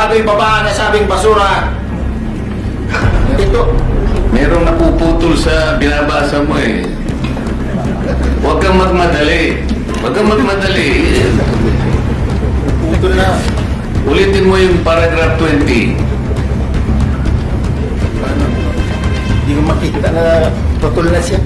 bago ibaba ang nasabing basura. Ito. Merong napuputol sa binabasa mo eh. Huwag kang magmadali. Huwag kang magmadali. Ito na. Ulitin mo yung paragraph 20. Hindi ko makita na putol na siya.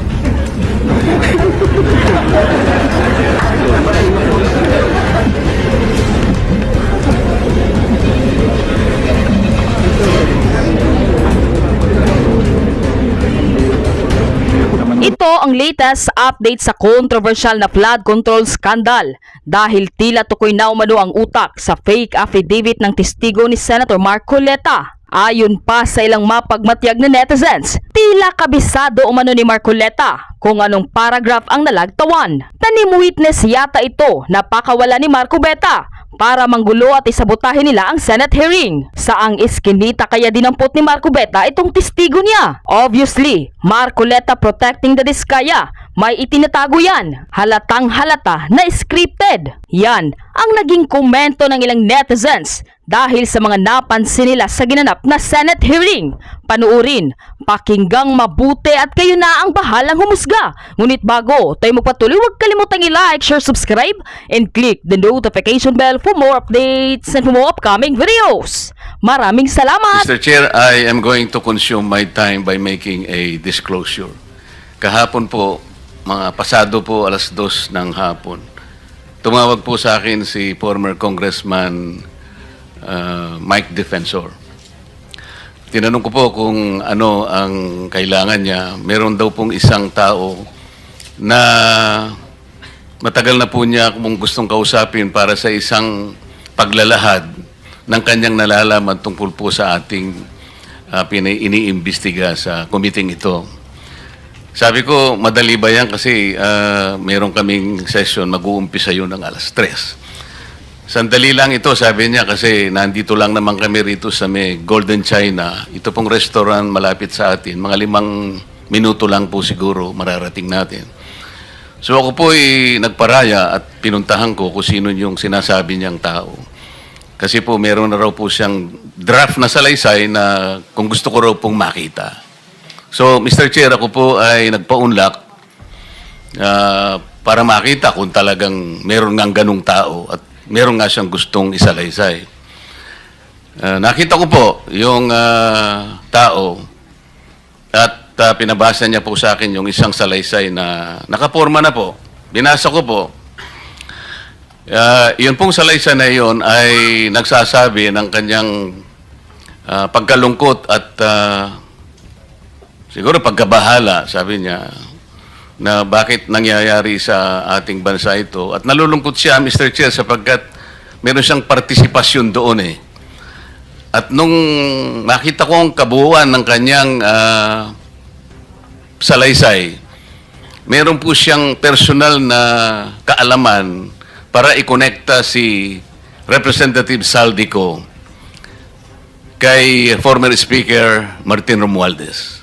Ito ang latest update sa controversial na flood control scandal dahil tila tukoy na umano ang utak sa fake affidavit ng testigo ni Senator Marcoleta. Ayon pa sa ilang mapagmatyag na netizens, tila kabisado umano ni Marcoleta kung anong paragraph ang nalagtawan. Tanim witness yata ito na pakawala ni Marcoleta para manggulo at isabotahin nila ang Senate hearing. Saang iskinita kaya dinampot ni Marcoleta itong testigo niya? Obviously, Marcoleta protecting the Diskaya. May itinatago yan. Halatang halata na scripted. Yan ang naging komento ng ilang netizens dahil sa mga napansin nila sa ginanap na Senate hearing. Panuurin, pakinggang mabuti at kayo na ang bahalang humusga. Ngunit bago tayo magpatuloy, huwag kalimutang i-like, share, subscribe, and click the notification bell for more updates and for more upcoming videos. Maraming salamat! Mr. Chair, I am going to consume my time by making a disclosure. Kahapon po, mga pasado po alas 2 ng hapon, tumawag po sa akin si former Congressman Mike Defensor. Tinanong ko po kung ano ang kailangan niya. Meron daw pong isang tao na matagal na po niya kung gustong kausapin para sa isang paglalahad ng kanyang nalalaman tungkol po sa ating iniimbestiga sa committee ito. Sabi ko, madali ba yan? Kasi meron kaming session, mag-uumpisa yun ng alas 3. Sandali lang ito, sabi niya, kasi nandito lang naman kami rito sa may Golden China. Ito pong restaurant malapit sa atin. Mga 5 minuto lang po siguro mararating natin. So ako po nagparaya at pinuntahan ko kung sino yung sinasabi niyang tao. Kasi po meron na raw po siyang draft na salaysay na kung gusto ko raw pong makita. So Mr. Chair, ako po ay nagpaunlak para makita kung talagang meron ngang ganung tao at meron nga siyang gustong isalaysay. Nakita ko po yung tao at pinabasa niya po sa akin yung isang salaysay na nakaporma na po. Binasa ko po. Yun pong salaysay na yun ay nagsasabi ng kanyang pagkalungkot at siguro pagkabahala, sabi niya, na bakit nangyayari sa ating bansa ito. At nalulungkot siya, Mr. Chair, sapagkat meron siyang partisipasyon doon eh. At nung nakita ko ang kabuuan ng kanyang salaysay, meron po siyang personal na kaalaman para ikonekta si Representative Saldico kay former Speaker Martin Romualdez.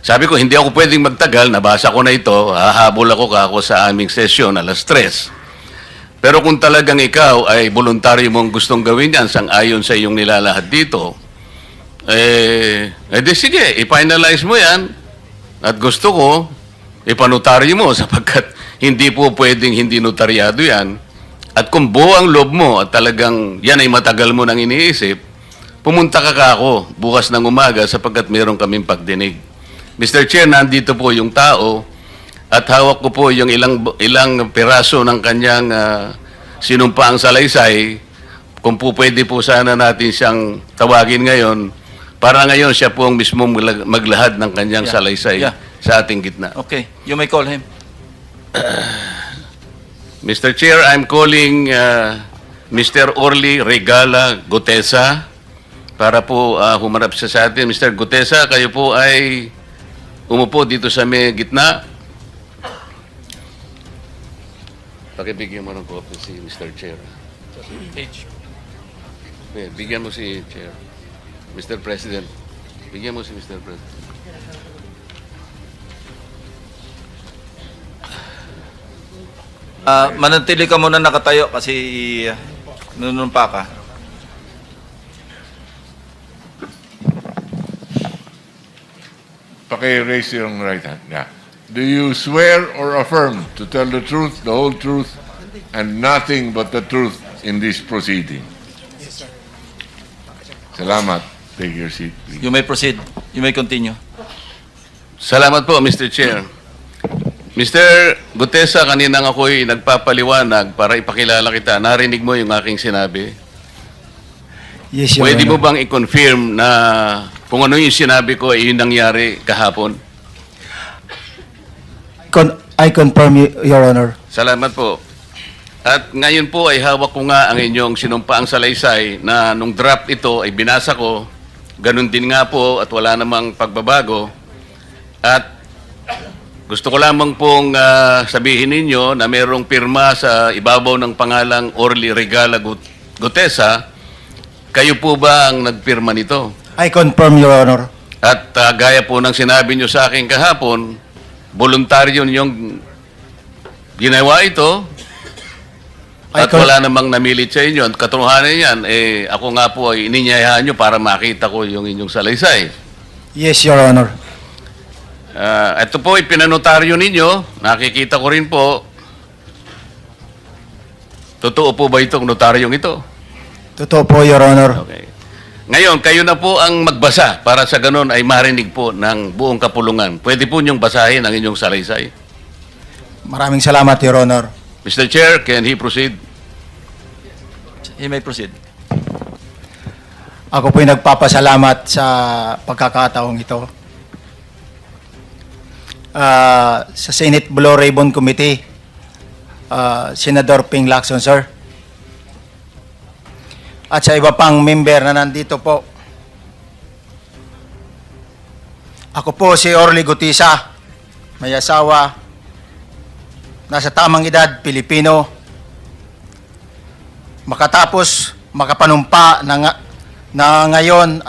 Sabi ko, hindi ako pwedeng magtagal, nabasa ko na ito, hahabol ako sa aming sesyon, alas 3. Pero kung talagang ikaw ay voluntaryo mong gustong gawin yan, sang-ayon sa iyong nilalahad dito, di sige, i-finalize mo yan, at gusto ko, ipanotaryo mo, sapagkat hindi po pwedeng hindi notaryado yan, at kung buo ang loob mo, at talagang yan ay matagal mo nang iniisip, pumunta ka ako bukas ng umaga, sapagkat meron kaming pagdinig. Mr. Chair, nandito po yung tao at hawak ko po yung ilang piraso ng kanyang sinumpaang salaysay. Kung po pwede po sana natin siyang tawagin ngayon para ngayon siya po ang mismo maglahad ng kanyang salaysay sa ating gitna. Okay, you may call him. Mr. Chair, I'm calling Mr. Orly Regala Gutesa para po humarap siya sa atin. Mr. Gutesa, kayo po ay umupo dito sa may gitna. Pakibigyan mo ng copy si Mr. Chair. Bigyan mo si Chair. Mr. President. Bigyan mo si Mr. President. Manatili ka muna nakatayo kasi nunumpa ka. Raise your right hand. Yeah. Do you swear or affirm to tell the truth, the whole truth, and nothing but the truth in this proceeding? Yes, sir. Salamat. Take your seat, please. You may proceed. You may continue. Salamat po, Mr. Chair. Mr. Gutesa, kanina nga ako'y nagpapaliwanag para ipakilala kita. Narinig mo yung aking sinabi. Yes, Your Pwede mo Honor. bang i-confirm na kung ano yung sinabi ko ay yun nangyari kahapon? I confirm, Your Honor. Salamat po. At ngayon po ay hawak ko nga ang inyong sinumpaang salaysay na nung draft ito ay binasa ko. Ganun din nga po at wala namang pagbabago. At gusto ko lamang pong sabihin ninyo na mayroong pirma sa ibabaw ng pangalang Orly Regala Gutesa. Kayo po ba ang nagpirma nito? I confirm, Your Honor. At gaya po ng sinabi nyo sa akin kahapon, voluntaryo ninyong ginawa ito at wala namang namilit sa inyo. At katotohanan yan, ako nga po ay ininyayahan nyo para makita ko yung inyong salaysay. Yes, Your Honor. Ito po ay pinanotaryo ninyo. Nakikita ko rin po. Totoo po ba itong notaryong ito? Totoo po, Your Honor. Okay. Ngayon, kayo na po ang magbasa para sa ganun ay marinig po ng buong kapulungan. Pwede po niyong basahin ang inyong salaysay. Maraming salamat, Your Honor. Mr. Chair, can he proceed? He may proceed. Ako po'y nagpapasalamat sa pagkakataong ito. Sa Senate Blue Ribbon Committee, Senador Ping Lacson, sir. At sa iba pang member na nandito po. Ako po si Orly Gutesa, may asawa, nasa tamang edad, Pilipino, makatapos makapanumpa na ngayon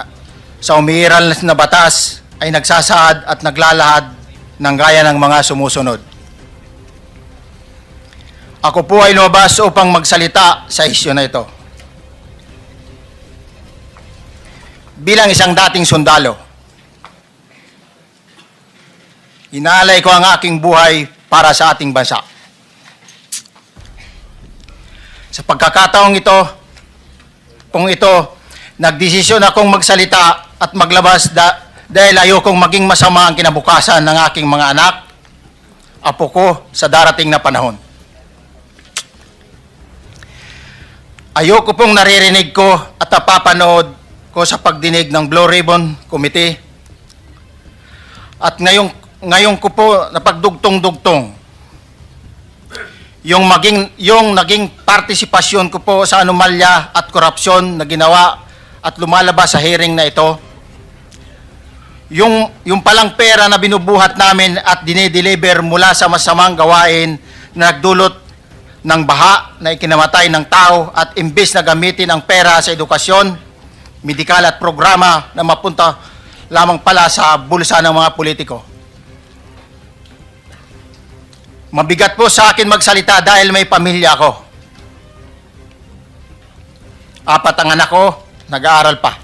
sa umiiral na batas ay nagsasaad at naglalahad ng gaya ng mga sumusunod. Ako po ay lumabas upang magsalita sa isyu na ito. Bilang isang dating sundalo, inaalay ko ang aking buhay para sa ating bansa. Sa pagkakataong ito, nagdesisyon akong magsalita at maglabas dahil ayokong maging masama ang kinabukasan ng aking mga anak, apo ko sa darating na panahon. Ayoko pong naririnig ko at napapanood ko sa pagdinig ng Blue Ribbon Committee. At ngayon ko po napagdugtong-dugtong yung naging partisipasyon ko po sa anomalya at korupsyon na ginawa at lumalabas sa hearing na ito. Yung palang pera na binubuhat namin at dinideliver mula sa masamang gawain na nagdulot ng baha na ikinamatay ng tao at imbes na gamitin ang pera sa edukasyon, medikal at programa na mapunta lamang pala sa bulsa ng mga politiko. Mabigat po sa akin magsalita dahil may pamilya ako. 4 ang anak ko, nag-aaral pa.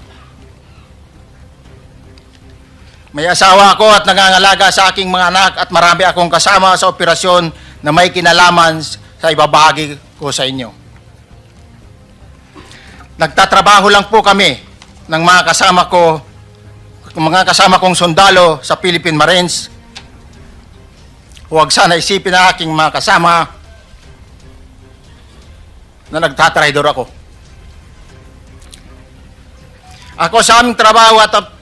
May asawa ako at nangangalaga sa aking mga anak at marami akong kasama sa operasyon na may kinalaman sa ibabahagi ko sa inyo. Nagtatrabaho lang po kami ng mga kasama kong sundalo sa Philippine Marines. Huwag sana isipin na aking mga kasama na nagtatraidor ako. Ako sa aming trabaho at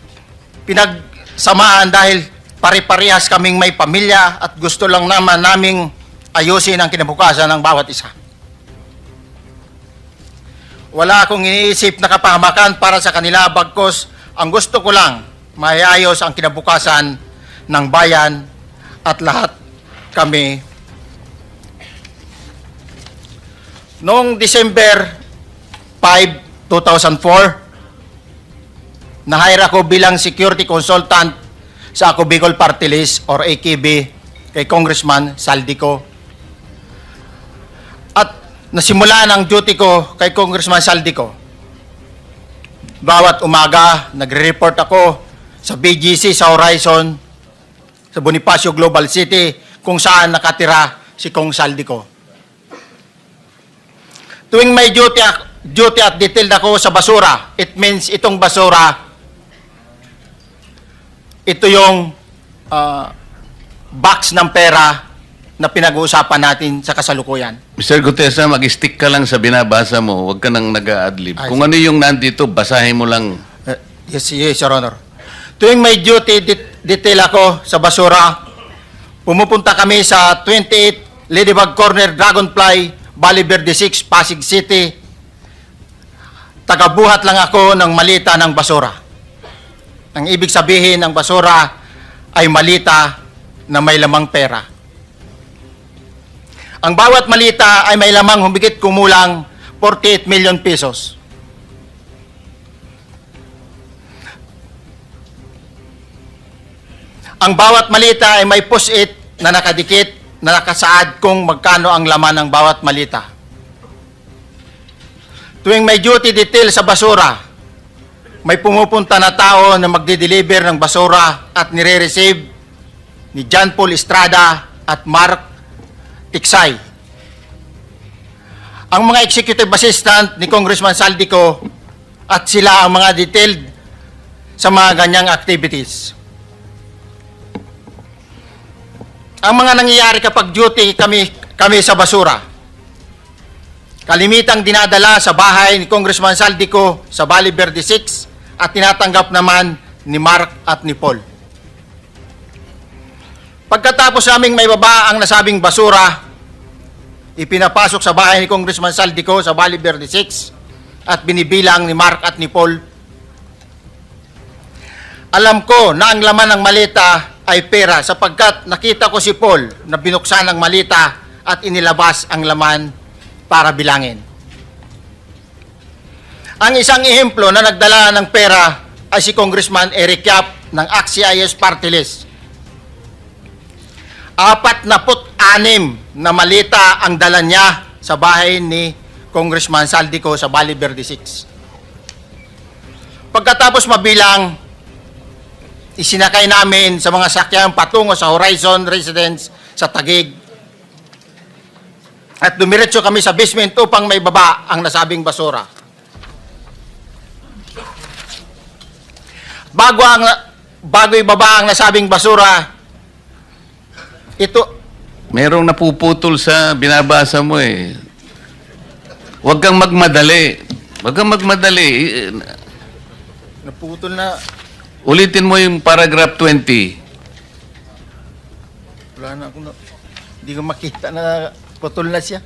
pinagsamaan dahil pare-parehas kaming may pamilya at gusto lang naman naming ayusin ang kinabukasan ng bawat isa. Wala akong iniisip na kapahamakan para sa kanila, bagkus ang gusto ko lang maayos ang kinabukasan ng bayan at lahat kami. Noong December 5, 2004, na-hire ako bilang security consultant sa Ako Bicol Party List or AKB kay Congressman Saldico. At nasimulan ang duty ko kay Congressman Saldico. Bawat umaga, nagre-report ako sa BGC sa Horizon sa Bonifacio Global City kung saan nakatira si Kong Saldico. Tuwing may duty at detailed ako sa basura, it means itong basura, ito yung box ng pera na pinag-uusapan natin sa kasalukuyan. Mr. Gutesa, mag-stick ka lang sa binabasa mo. Huwag ka nang nag-a-adlib. Ay, Kung ano yung nandito, basahin mo lang. Yes, Your Honor. Tuwing may duty detail ako sa basura, pumupunta kami sa 28 Ladybug Corner, Dragonfly, Valle Verde 6, Pasig City. Tagabuhat lang ako ng malita ng basura. Ang ibig sabihin ng basura ay malita na may lamang pera. Ang bawat malita ay may lamang humigit kumulang 48 million pesos. Ang bawat malita ay may post-it na nakadikit na nakasaad kung magkano ang laman ng bawat malita. Tuwing may duty detail sa basura, may pumupunta na tao na magde-deliver ng basura at nire-receive ni John Paul Estrada at Mark Tiksay. Ang mga executive assistant ni Congressman Saldico at sila ang mga detailed sa mga ganyang activities. Ang mga nangyayari kapag duty kami sa basura, kalimitang dinadala sa bahay ni Congressman Saldico sa Valle Verde 6 at tinatanggap naman ni Mark at ni Paul. Pagkatapos naming may baba ang nasabing basura, ipinapasok sa bahay ni Congressman Saldico sa Valle Verde 6 at binibilang ni Mark at ni Paul. Alam ko na ang laman ng malita ay pera sapagkat nakita ko si Paul na binuksan ang malita at inilabas ang laman para bilangin. Ang isang ehemplo na nagdala ng pera ay si Congressman Eric Yap ng AXIS Party List. 46 na malita ang dala niya sa bahay ni Congressman Saldico sa Valle Verde 6. Pagkatapos mabilang, isinakay namin sa mga sakyan patungo sa Horizon Residence sa Taguig. At dumiretso kami sa basement upang may baba ang nasabing basura. Bago ibaba ang nasabing basura, ito, Merong napuputol sa binabasa mo eh. Huwag kang magmadali. Huwag kang magmadali. naputol na, Ulitin mo yung paragraph 20. wala na akong, hindi ko makita na putol na siya.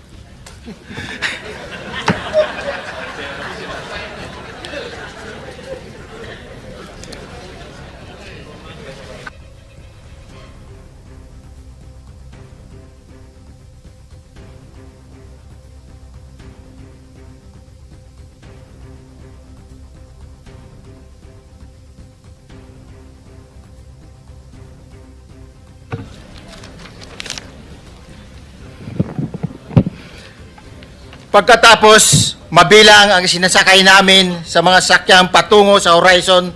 Pagkatapos, mabilang ang sinasakay namin sa mga sakyang patungo sa Horizon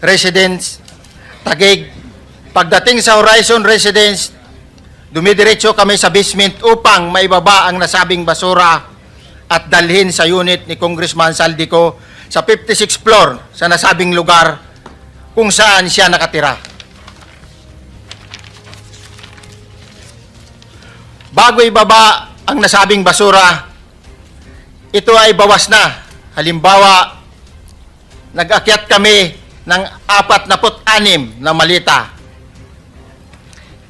Residence, Taguig. Pagdating sa Horizon Residence, dumidiretso kami sa basement upang maibaba ang nasabing basura at dalhin sa unit ni Congressman Saldico sa 56th floor sa nasabing lugar kung saan siya nakatira. Bago ibaba ang nasabing basura, ito ay bawas na. Halimbawa, nag-akyat kami ng 46 na malita.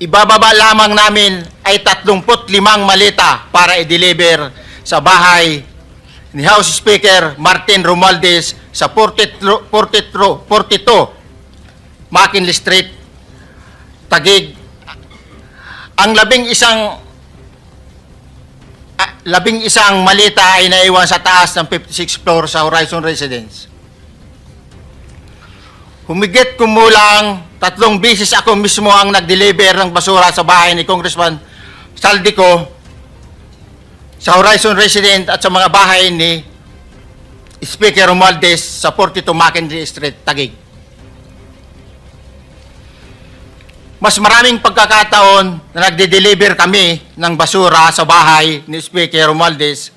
Ibababa lamang namin ay 35 malita para i-deliver sa bahay ni House Speaker Martin Romualdez sa 42 McKinley Street, Taguig. Ang labing isang malita ay naiwan sa taas ng 56th floor sa Horizon Residence. Humigit kumulang 3 beses ako mismo ang nag-deliver ng basura sa bahay ni Congressman Saldico sa Horizon Residence at sa mga bahay ni Speaker Romualdez sa 42 McKinley Street, Taguig. mas maraming pagkakataon na nagde-deliver kami ng basura sa bahay ni Speaker Romualdez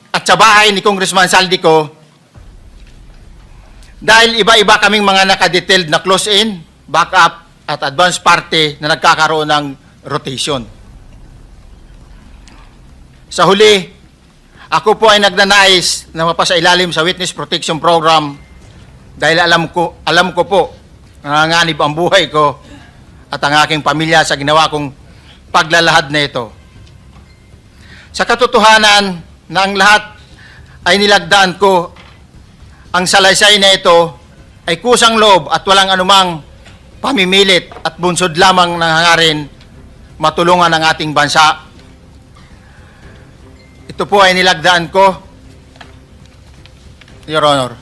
at sa bahay ni Congressman Saldico dahil iba-iba kaming mga nakadetailed na close-in, backup at advance party na nagkakaroon ng rotation. Sa huli, ako po ay nagnanais na mapasailalim sa Witness Protection Program dahil alam ko po nanganganib ang buhay ko at ang aking pamilya sa ginawa kong paglalahad na ito. Sa katotohanan na ang lahat ay nilagdaan ko, ang salaysay na ito ay kusang loob at walang anumang pamimilit at bunsod lamang ng hangarin matulungan ang ating bansa. Ito po ay nilagdaan ko, Your Honor.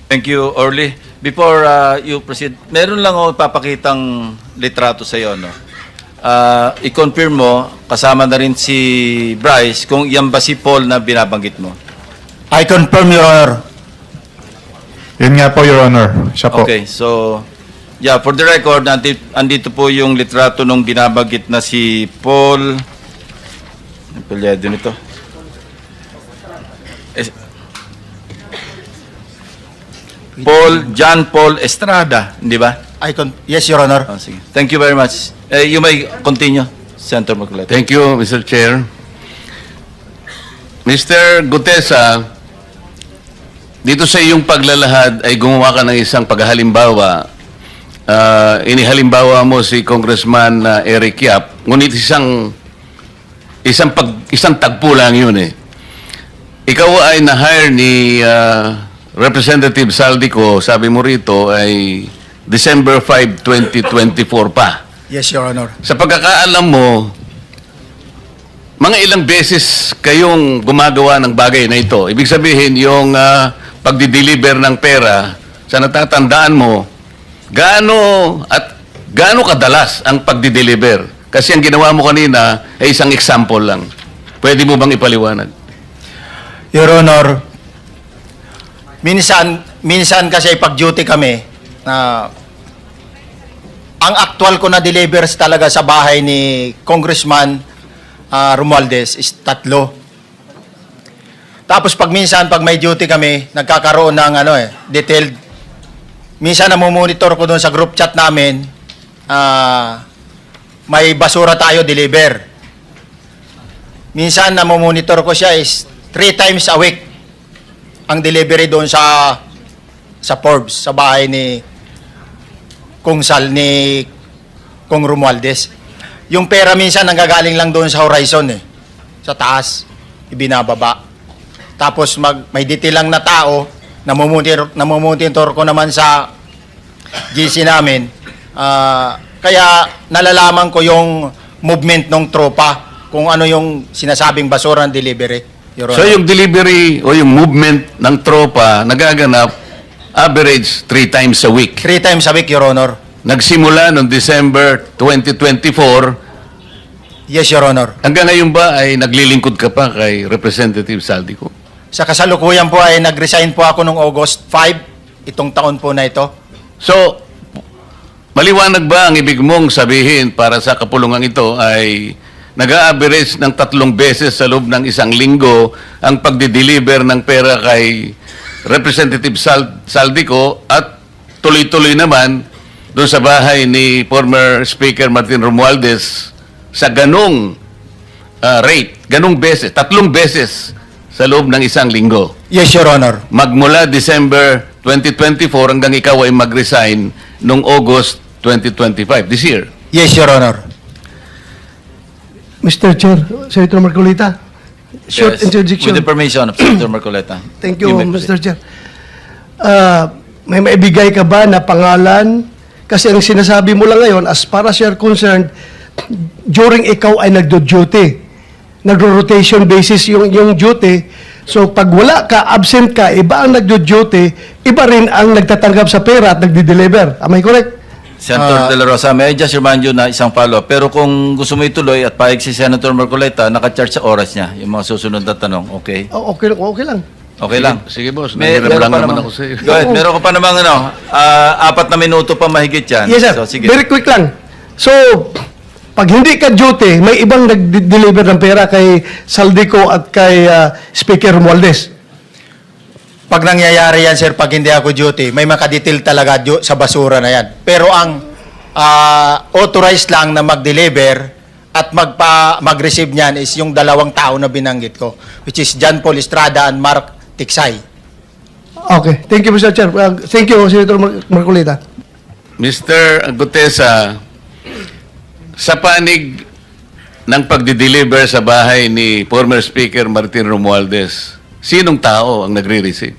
Thank you, Orly. Before you proceed, meron lang ako ipapakitang litrato sa iyo, no? I-confirm mo, kasama na rin si Bryce, kung yan ba si Paul na binabanggit mo. I confirm, Your Honor. Yun nga po, Your Honor. Siya po. Okay, so, yeah, for the record, andito po yung litrato nung binabanggit na si Paul. Ang palyado nito. John Paul Estrada, di ba? Yes, Your Honor. Oh, sige. Thank you very much. You may continue, Senator Marcoleta. Thank you, Mr. Chair. Mr. Gutesa, dito sa iyong paglalahad ay gumawa ka ng isang paghalimbawa. Inihalimbawa mo si Congressman Eric Yap, ngunit isang tagpo lang yun eh. Ikaw ay na-hire ni Representative Saldico, sabi mo rito, ay December 5, 2024 pa. Yes, Your Honor. Sa pagkakaalam mo, mga ilang beses kayong gumagawa ng bagay na ito. Ibig sabihin, yung pagdi-deliver ng pera, sa natatandaan mo, gaano kadalas ang pagdi-deliver? Kasi ang ginawa mo kanina ay isang example lang. Pwede mo bang ipaliwanag? Your Honor, minsan kasi pag-duty kami, ang actual ko na delivers talaga sa bahay ni Congressman Romualdez is 3. Tapos pag may duty kami, nagkakaroon ng detailed. Minsan namomonitor ko doon sa group chat namin, may basura tayo deliver. Minsan namomonitor ko siya is 3 times a week ang delivery doon sa Forbes, sa bahay ni Kung Romualdez. Yung pera minsan nanggagaling lang doon sa horizon sa taas, ibinababa. Tapos may detail lang na tao, namumonitor ko naman sa GC namin. Kaya nalalaman ko yung movement ng tropa, kung ano yung sinasabing basura ng delivery. Your Honor. So yung delivery o yung movement ng tropa nagaganap average 3 times a week. 3 times a week, Your Honor. Nagsimula noong December 2024. Yes, Your Honor. Hanggang ngayon ba ay naglilingkod ka pa kay Representative Saldico? Sa kasalukuyan po ay nag-resign po ako noong August 5, itong taon po na ito. So, maliwanag ba ang ibig mong sabihin para sa kapulungan ito ay nag-a-average ng 3 beses sa loob ng isang linggo ang pagdi-deliver ng pera kay Representative Saldico at tuloy-tuloy naman doon sa bahay ni former Speaker Martin Romualdez sa ganong rate, ganong beses, 3 beses sa loob ng isang linggo. Yes, Your Honor. Magmula December 2024 hanggang ikaw ay mag-resign noong August 2025, this year. Yes, Your Honor. Mr. Chair, Senator Marcoleta, short Yes, interjection. with the permission of Senator Marcoleta. Thank you, may proceed. Mr. Chair. May maibigay ka ba na pangalan? Kasi ang sinasabi mo lang ngayon, as far as you're concerned, during ikaw ay nagdo-duty, nagro-rotation basis yung duty. So pag wala ka, absent ka, iba ang nagdo-duty, iba rin ang nagtatanggap sa pera at nagdi-deliver. Am I correct? Senator De La Rosa, may I just remind you na isang follow-up. Pero kung gusto mo ituloy at pahig si Senator Marcoleta, naka-charge sa oras niya, yung mga susunod na tanong, okay? Okay lang. Okay lang. Sige, boss. Meron Nangiram lang pa naman namang- ako sa iyo. Go ahead. Meron ko pa namang 4 na minuto pa mahigit yan. Yes, sir. So, sige. Very quick lang. So, pag hindi ka duty, may ibang nag-deliver ng pera kay Saldico at kay Speaker Romualdez. Pag nangyayari yan, sir, pag hindi ako duty, may makadetail talaga sa basura na yan. Pero ang authorized lang na mag-deliver at mag-receive niyan is yung 2 tao na binanggit ko, which is John Paul Estrada and Mark Tiksay. Okay. Thank you, Mr. Chair. Thank you, Senator Marcolita. Mr. Gutesa, sa panig ng pagdi-deliver sa bahay ni former Speaker Martin Romualdez, sinong tao ang nagre-receive?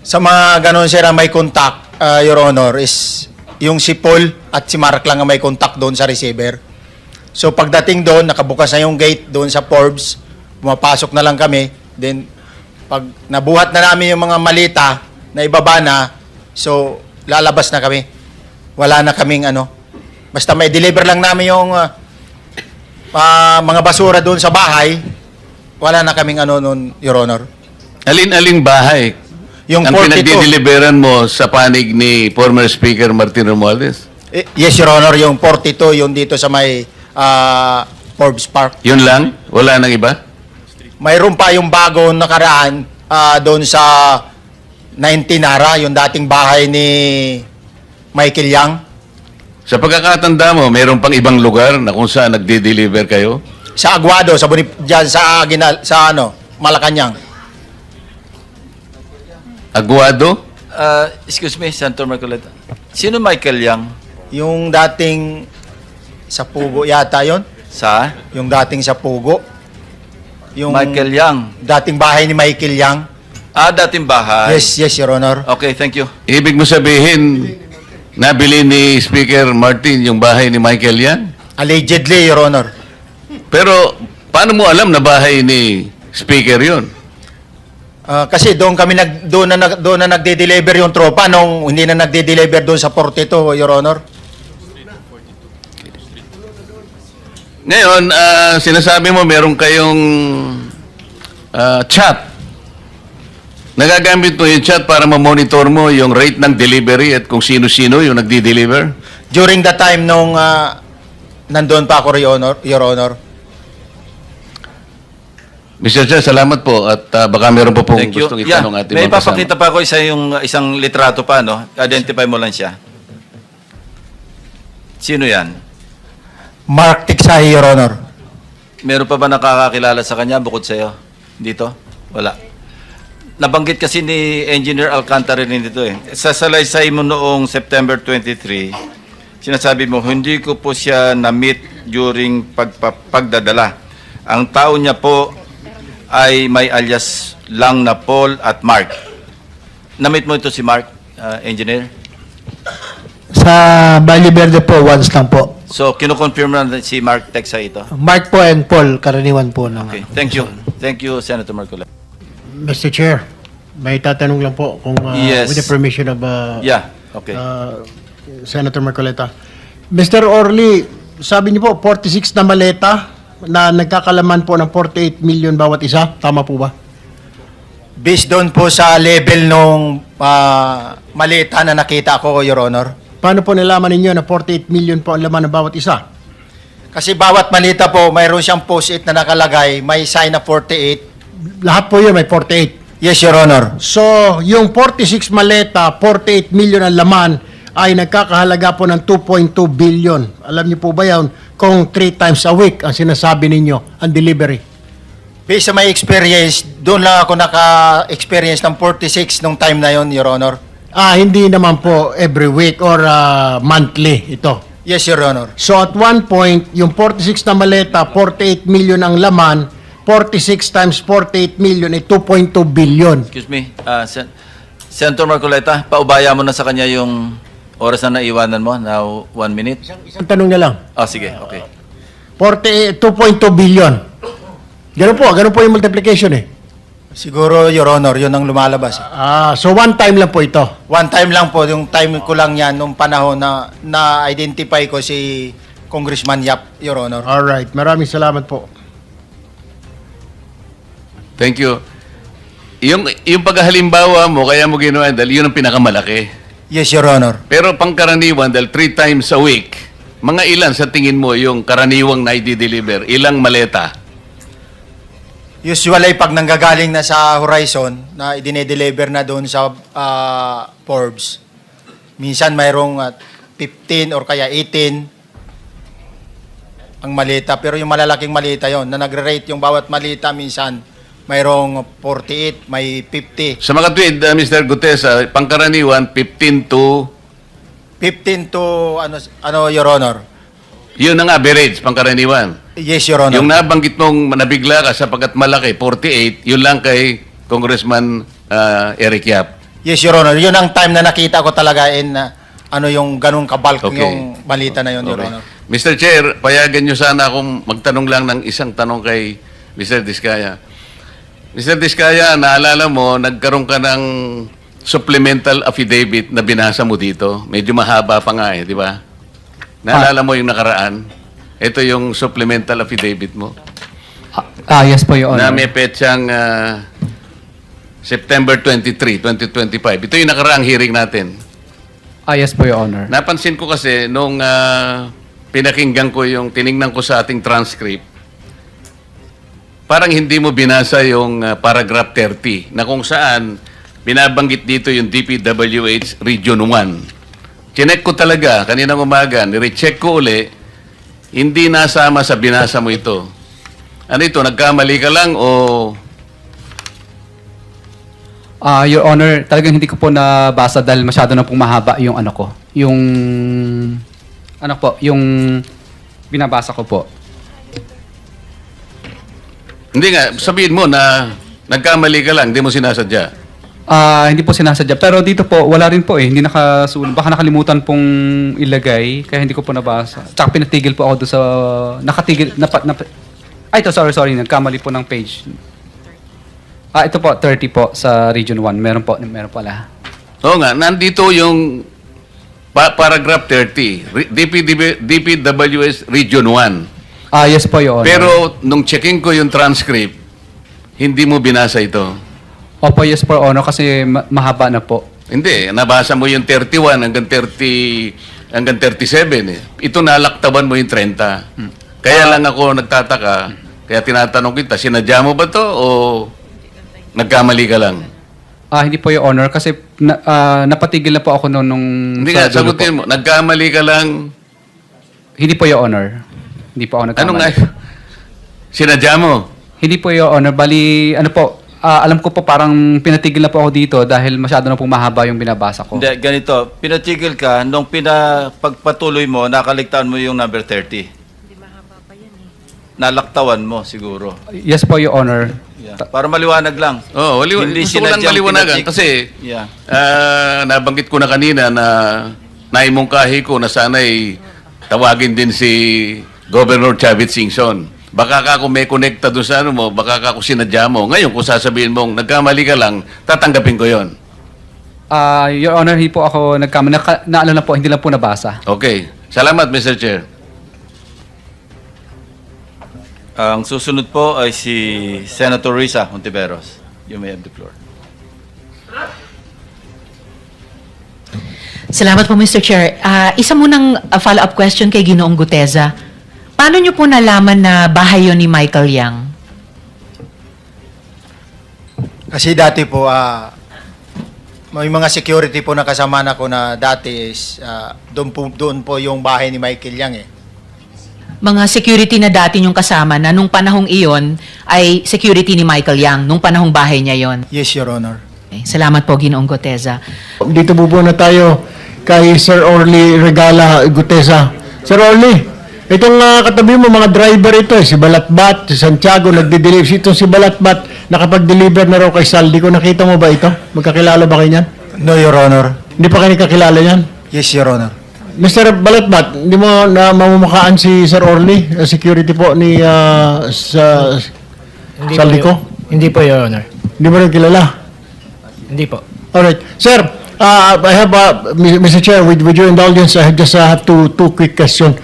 Sa mga ganun, sir, ang may contact, Your Honor, is yung si Paul at si Mark lang ang may contact doon sa receiver. So pagdating doon, nakabukas na yung gate doon sa Forbes, pumapasok na lang kami. Then pag nabuhat na namin yung mga malita na ibaba na, so lalabas na kami. Wala na kaming basta may deliver lang namin yung mga basura doon sa bahay, wala na kaming noon, Your Honor. Alin-aling bahay Yung ang 42. pinagdi-deliveran mo sa panig ni former Speaker Martin Romualdez? Yes, Your Honor, yung 42, yung dito sa may Forbes Park. Yun lang? Wala nang iba? Mayroon pa yung bago nakaraan doon sa 19 Nara, yung dating bahay ni Michael Yang. Sa pagkakatanda mo, mayroon pang ibang lugar na kung saan nagdi-deliver kayo? Sa Aguado, dyan sa Malacanang. Aguado? Excuse me, Senator Marcoleta. Sino Michael Yang? Yung dating sa Pugo yata yon. Sa? Yung dating sa Pugo. Yung Michael Yang. dating bahay ni Michael Yang. Dating bahay. Yes, Your Honor. Okay, thank you. Ibig mo sabihin, nabili ni Speaker Martin yung bahay ni Michael yan? Allegedly, Your Honor. Pero, paano mo alam na bahay ni Speaker yon? Kasi doon na nagde-deliver yung tropa nung hindi na nagde-deliver doon sa 42, Your Honor. Ngayon, sinasabi mo meron kayong chat. Nagagamit mo yung chat para ma-monitor mo yung rate ng delivery at kung sino-sino yung nagdi-deliver? During the time nung nandoon pa ako, Your Honor. Mr. Chair, salamat po at baka meron po pong Thank you. gustong itanong ating May mga kasama. papakita pa ako isang litrato pa, no? Identify mo lang siya. Sino yan? Mark Tiksay, Your Honor. Meron pa ba nakakakilala sa kanya bukod sa'yo? Dito? Wala. Nabanggit kasi ni Engineer Alcantara rin dito eh. Sa salaysay mo noong September 23, sinasabi mo, hindi ko po siya na-meet during pagdadala. Ang tao niya po ay may alias lang na Paul at Mark. Na-meet mo ito si Mark, Engineer? Sa Valle Verde po, once lang po. So, kinukonfirm na si Mark Texa ito? Mark po and Paul, karaniwan po. Okay, thank you. Thank you, Senator Marcoleta. Mr. Chair, may tatanong lang po kung Yes. with the permission of Yeah, okay. Senator Marcoleta. Mr. Orly, sabi niyo po, 46 na maleta na nagkakalaman po ng 48 million bawat isa. Tama po ba? Based doon po sa level nung malita na nakita ko, Your Honor. Paano po nalaman ninyo na 48 million po ang laman ng bawat isa? Kasi bawat malita po, mayroon siyang post-it na nakalagay, may sign na 48. Lahat po yun may 48. Yes, Your Honor. So, yung 46 maleta, 48 million ang laman, ay nagkakahalaga po ng 2.2 billion. Alam niyo po ba yan kung 3 times a week ang sinasabi ninyo ang delivery? Based sa my experience, doon lang ako naka-experience ng 46 nung time na yon, Your Honor. Hindi naman po every week or monthly ito. Yes, Your Honor. So at one point, yung 46 na maleta, 48 million ang laman, 46 times 48 million ay 2.2 billion. Excuse me, Senator Marcoleta, paubaya mo na sa kanya yung oras na naiwanan mo, now 1 minute. Isang tanong na lang. Sige, okay. 2.2 billion. Ganun po yung multiplication eh. Siguro, Your Honor, yun ang lumalabas. So one time lang po ito. One time lang po, yung time ko lang yan, nung panahon na na-identify ko si Congressman Yap, Your Honor. Alright, maraming salamat po. Thank you. yung paghalimbawa mo, kaya mo ginawa dahil yun ang pinakamalaki. Yes, Your Honor. Pero pangkaraniwan, dahil 3 times a week, mga ilan sa tingin mo yung karaniwang na i-deliver? Ilang maleta? Usually, pag nanggagaling na sa Horizon, na idine-deliver na doon sa Forbes, minsan mayroong 15 or kaya 18 ang malita. Pero yung malalaking malita yon na nagre-rate yung bawat malita, minsan mayroong 48, may 50. Sa mga tweet, Mr. Gutesa, pangkaraniwan, 15 to... 15 to, ano Your Honor? Yun ang average, pangkaraniwan. Yes, Your Honor. Yung nabanggit mong nabigla ka sapagkat malaki, 48, yun lang kay Congressman Eric Yap. Yes, Your Honor. Yun ang time na nakita ko talaga ano yung ganun kabalk Okay. yung malita na yun, Your Okay. Honor. Mr. Chair, payagan nyo sana akong magtanong lang ng isang tanong kay Mr. Diskaya. Mr. Diskaya, naalala mo, nagkaroon ka ng supplemental affidavit na binasa mo dito. Medyo mahaba pa nga di ba? Naalala mo yung nakaraan? Ito yung supplemental affidavit mo. Yes po, Your Na Honor. may petsang September 23, 2025. Ito yung nakaraang hearing natin. Yes po, Your Honor. Napansin ko kasi nung pinakinggan ko yung tiningnan ko sa ating transcript, parang hindi mo binasa yung paragraph 30 na kung saan binabanggit dito yung DPWH Region 1. Chinek ko talaga kaninang umaga, nirecheck ko uli, hindi nasama sa binasa mo ito. Ano ito, nagkamali ka lang o... Your Honor, talagang hindi ko po nabasa dahil masyado na pong mahaba yung ano ko. Yung binabasa ko po. Hindi nga, sabihin mo na nagkamali ka lang, hindi mo sinasadya. Hindi po sinasadya. Pero dito po, wala rin po eh. Hindi nakasulat. Baka nakalimutan pong ilagay, kaya hindi ko po nabasa. Tsaka pinatigil po ako doon sa... Nakatigil... ito, sorry. Nagkamali po ng page. Ito po, 30 po sa Region 1. Meron pala. Oo nga, nandito yung paragraph 30, DPWS Region 1. Yes po, Your Honor. Pero nung checking ko yung transcript, hindi mo binasa ito. Opo, yes po, Your Honor, kasi mahaba na po. Hindi, nabasa mo yung 31 hanggang 37 eh. Ito nalaktaban mo yung 30. Kaya lang ako nagtataka, kaya tinatanong kita, sinadya mo ba to o nagkamali ka lang? Hindi po, Your Honor, kasi napatigil na po ako noon nung... Hindi nga, sagutin mo, nagkamali ka lang. Hindi po, Your Honor. Hindi po ako nagkamali. Ano nga? Sinadya mo? Hindi po, Your Honor. Bali, alam ko po parang pinatigil na po ako dito dahil masyado na pong mahaba yung binabasa ko. Hindi, ganito. Pinatigil ka, nung pagpatuloy mo, nakaligtaan mo yung number 30. Hindi mahaba pa yan eh. Nalaktawan mo, siguro. Yes po, Your Honor. Yeah. Para maliwanag lang. Oo, Hindi gusto ko lang sinadyang maliwanagan pinatik- kasi Yeah. nabanggit ko na kanina na naimungkahi ko na sana'y tawagin din si Governor Chavit Singson. Baka ka kung may connecta doon sa ano mo, baka ka kung sinadya mo. Ngayon, kung sasabihin mong nagkamali ka lang, tatanggapin ko yon. Your Honor, hindi po ako nagkamali. Naalala po, hindi lang po nabasa. Okay. Salamat, Mr. Chair. Ang susunod po ay si Senator Risa Hontiveros. You may have the floor. Salamat po, Mr. Chair. Isa munang follow-up question kay Ginoong Guteza. Paano niyo po nalaman na bahay yun ni Michael Yang? Kasi dati po, may mga security po na kasama na ko na dati is doon po yung bahay ni Michael Yang eh. Mga security na dati niyong kasama na nung panahong iyon ay security ni Michael Yang, nung panahong bahay niya yon. Yes, Your Honor. Okay. Salamat po, Ginoong Guteza. Dito bubuo na tayo kay Sir Orly Regala Gutesa. Sir Orly, itong katabi mo mga driver ito si Balatbat, si Santiago nagde-deliver. Itong si Balatbat nakapag-deliver na raw kay Saldi ko. Nakita mo ba ito? Magkakilala ba kayo niyan? No, Your Honor. Hindi pa kayo kakilala niyan? Yes, Your Honor. Mr. Balatbat, hindi mo na mamumukaan si Sir Orly, security po ni Saldi ko? Hindi po, Your Honor. Hindi mo rin kilala? Hindi po. Alright. Sir, I have, Mr. Chair, with your indulgence, I just have two quick questions.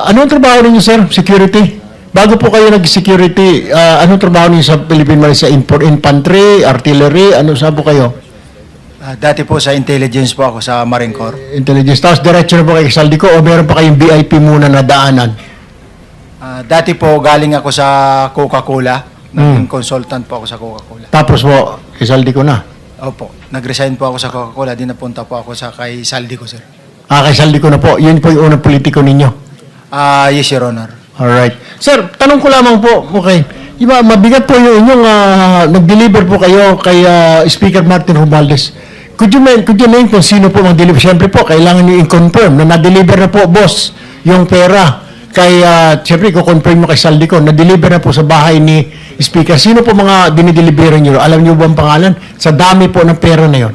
Ano ang trabaho ninyo, sir? Security? bago po kayo nag-security, anong trabaho niyo sa Philippine Marine? Sa infantry, artillery, ano saan po kayo? Dati po sa intelligence po ako sa Marine Corps. Intelligence. Tapos diretso na po kay Saldico o meron pa kayong VIP muna na daanan? Dati po galing ako sa Coca-Cola. Naging consultant po ako sa Coca-Cola. Tapos po, kay Saldico na? Opo. Nag-resign po ako sa Coca-Cola. Di napunta po ako sa kay Saldico, sir. Kay Saldico na po. Yun po yung unang politiko ninyo? Yes, Your Honor. Alright. Sir, tanong ko lamang po, okay. Iba, mabigat po yung inyong nag-deliver po kayo kay Speaker Martin Romualdez. Could you name kung sino po mag-deliver? Siyempre po, kailangan nyo i-confirm na na-deliver na po, boss, yung pera. Kay, siyempre, i-confirm mo kay Saldico, na-deliver na po sa bahay ni Speaker. Sino po mga dinideliveran nyo? Alam nyo ba ang pangalan? Sa dami po ng pera na yon.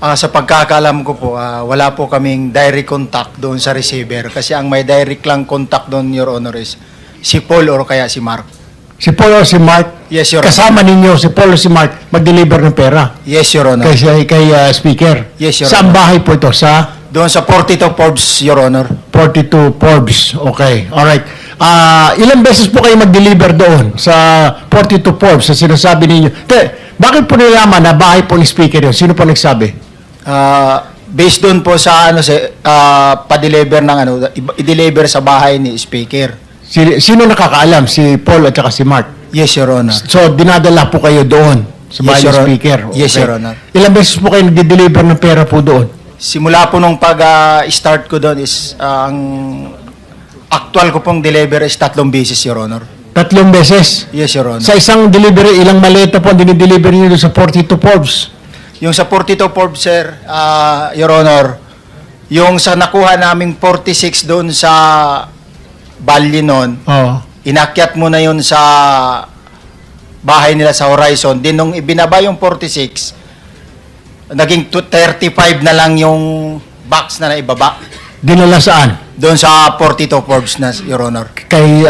Sa pagkakaalam ko po, wala po kaming direct contact doon sa receiver. Kasi ang may direct lang contact doon, Your Honor, is si Paul or kaya si Mark. Si Paul o si Mark? Yes, Your Honor. Kasama ninyo, si Paul o si Mark, mag-deliver ng pera? Yes, Your Honor. Kay Speaker? Yes, Your Saan Honor. bahay po ito? Sa? Doon sa 42 Forbes, Your Honor. 42 Forbes. Okay. Alright. Ilang beses po kayo mag-deliver doon sa 42 Forbes sa sinasabi ninyo? Bakit po nilaman na bahay po ni Speaker yun? Sino po nagsabi? Based doon po sa pa-deliver ng i-deliver sa bahay ni Speaker. Sino nakakaalam? Si Paul at saka si Mark? Yes, Your Honor. So, dinadala po kayo doon sa bahay Yes, ni Your Honor. Speaker? Yes, Your Honor. Ilang beses po kayo nag-deliver ng pera po doon? Simula po nung pag-start ko doon is ang actual ko pong deliver is 3 beses, Your Honor. 3 beses? Yes, Your Honor. Sa isang delivery, ilang maleta po ang dinideliver niyo doon sa 42 Forbes? Yung sa 42 Forbes, sir, Your Honor, yung sa nakuha naming 46 doon sa Bali noon, Oo. inakyat mo na yun sa bahay nila sa Horizon. Din nung ibinaba yung 46, naging 35 na lang yung box na naibaba. Dinala saan? Doon sa 42 Forbes na, Your Honor. Kay,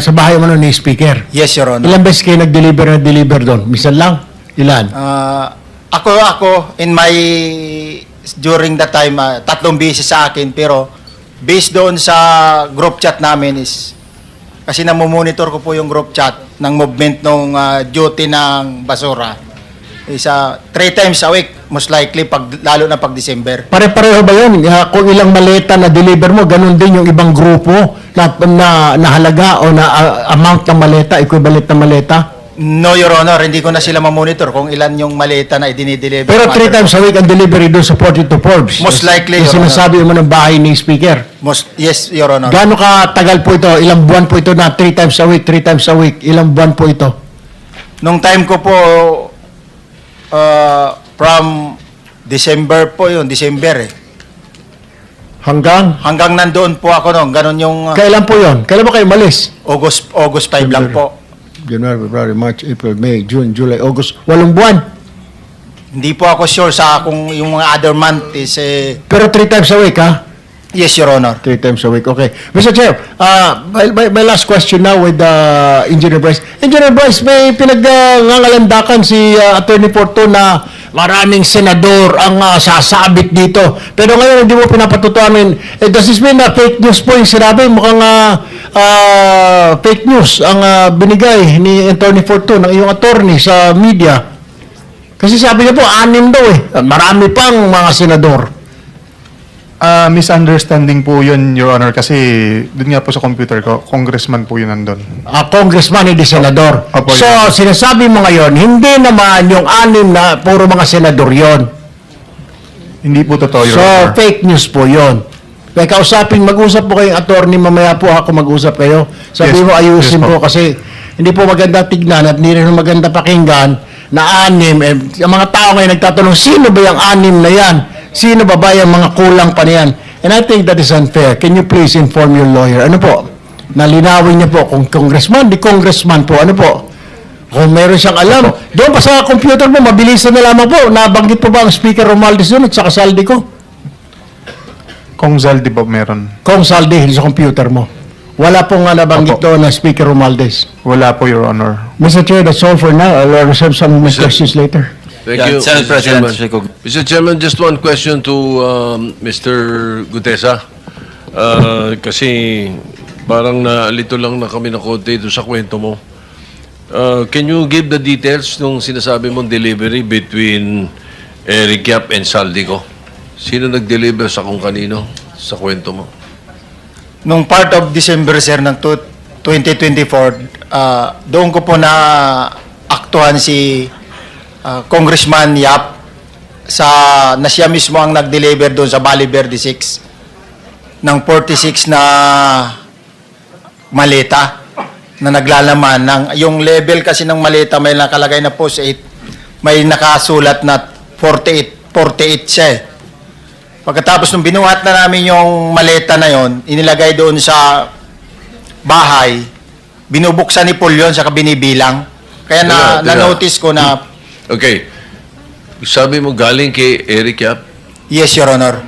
sa bahay mo ni Speaker? Yes, Your Honor. Ilang beses kayo nag-deliver doon? Misan lang? Ilan? Ako, during that time, 3 beses sa akin, pero based doon sa group chat namin is, kasi namomonitor ko po yung group chat ng movement ng duty ng basura. Is 3 times a week, most likely, lalo na pag December. Pare-pareho ba yun? Kung ilang maleta na deliver mo, ganun din yung ibang grupo na halaga o na amount ng maleta, equivalent ng maleta? No, Your Honor, hindi ko na sila mamonitor kung ilan yung maleta na idinideliver. Pero 3 times a week ang delivery doon sa 42 Forbes. Most likely, Yung Your Honor. sinasabi mo ng bahay ni Speaker. Yes, Your Honor. Gaano katagal po ito? Ilang buwan po ito na 3 times a week, 3 times a week? Ilang buwan po ito? Nung time ko po, from December po yun, December eh. Hanggang? Hanggang nandoon po ako noon, ganun yung Kailan po yon? Kailan ba kayo malis? August 5 lang po. January, February, March, April, May, June, July, August. 8 buwan. Hindi po ako sure sa kung yung mga other month is Pero 3 times a week, ha? yes, Your Honor. 3 times a week, okay. Mr. Chair, my last question now with Engineer Bryce. Engineer Bryce, may pinag-nangalandakan si Attorney Porto na maraming senador ang sasabit dito. Pero ngayon, hindi mo pinapatutuanin. Does this mean na fake news po yung sinabi? Mukhang fake news ang binigay ni Attorney Porto ng iyong attorney sa media. Kasi sabi niya po, 6 daw eh. Marami pang mga senador. Misunderstanding po yun, Your Honor, kasi dun nga po sa computer ko, congressman po yun nandun. Congressman, hindi senador. Opo, So, yun. sinasabi mo ngayon, hindi naman yung 6 na puro mga senador yon. Hindi po totoo, Your So, Honor. fake news po yon. Kaya kausapin, mag-usap po kayong attorney, mamaya po ako mag-usap kayo. Sabi Yes, mo, ayusin yes po po. kasi hindi po maganda tignan at hindi rin maganda pakinggan na 6. Ang mga tao ngayon nagtatanong, sino ba yung 6 na yan? Sino ba yung mga kulang pa na yan? And I think that is unfair. Can you please inform your lawyer? Ano po? Nalinawin niya po kung congressman, di congressman po. Ano po? Kung meron siyang alam. Doon pa sa computer mo, mabilisan na lamang po. Nabanggit po ba ang Speaker Romualdez doon at saka Saldi ko? Kung Zaldi ba meron? Kung Saldi, sa computer mo. Wala pong nabanggit Opo. doon na Speaker Romualdez. Wala po, Your Honor. Mr. Chair, that's all for now. I'll reserve some questions later. Thank Yeah, you, Senate Mr. President Chairman. Chico. Mr. Chairman, just one question to Mr. Gutesa. Kasi Parang nalito lang na kami na konti doon sa kwento mo. Can you give the details nung sinasabi mong delivery between Eric Yap and Saldico? Sino nag-deliver sa kung kanino sa kwento mo? Nung part of December, sir, ng 2024, doon ko po na aktuhan si Congressman Yap na siya mismo ang nag-deliver doon sa Valley Verde 6 ng 46 na maleta na naglalaman ng yung level kasi ng maleta may nakalagay na post 8, may nakasulat na 48 siya eh. Pagkatapos nung binuhat na namin yung maleta na yon, inilagay doon sa bahay, binubuksan ni Paul yun, saka binibilang. Kaya na-notice ko na... Okay. Sabi mo galing kay Eric Yap? Yes, Your Honor.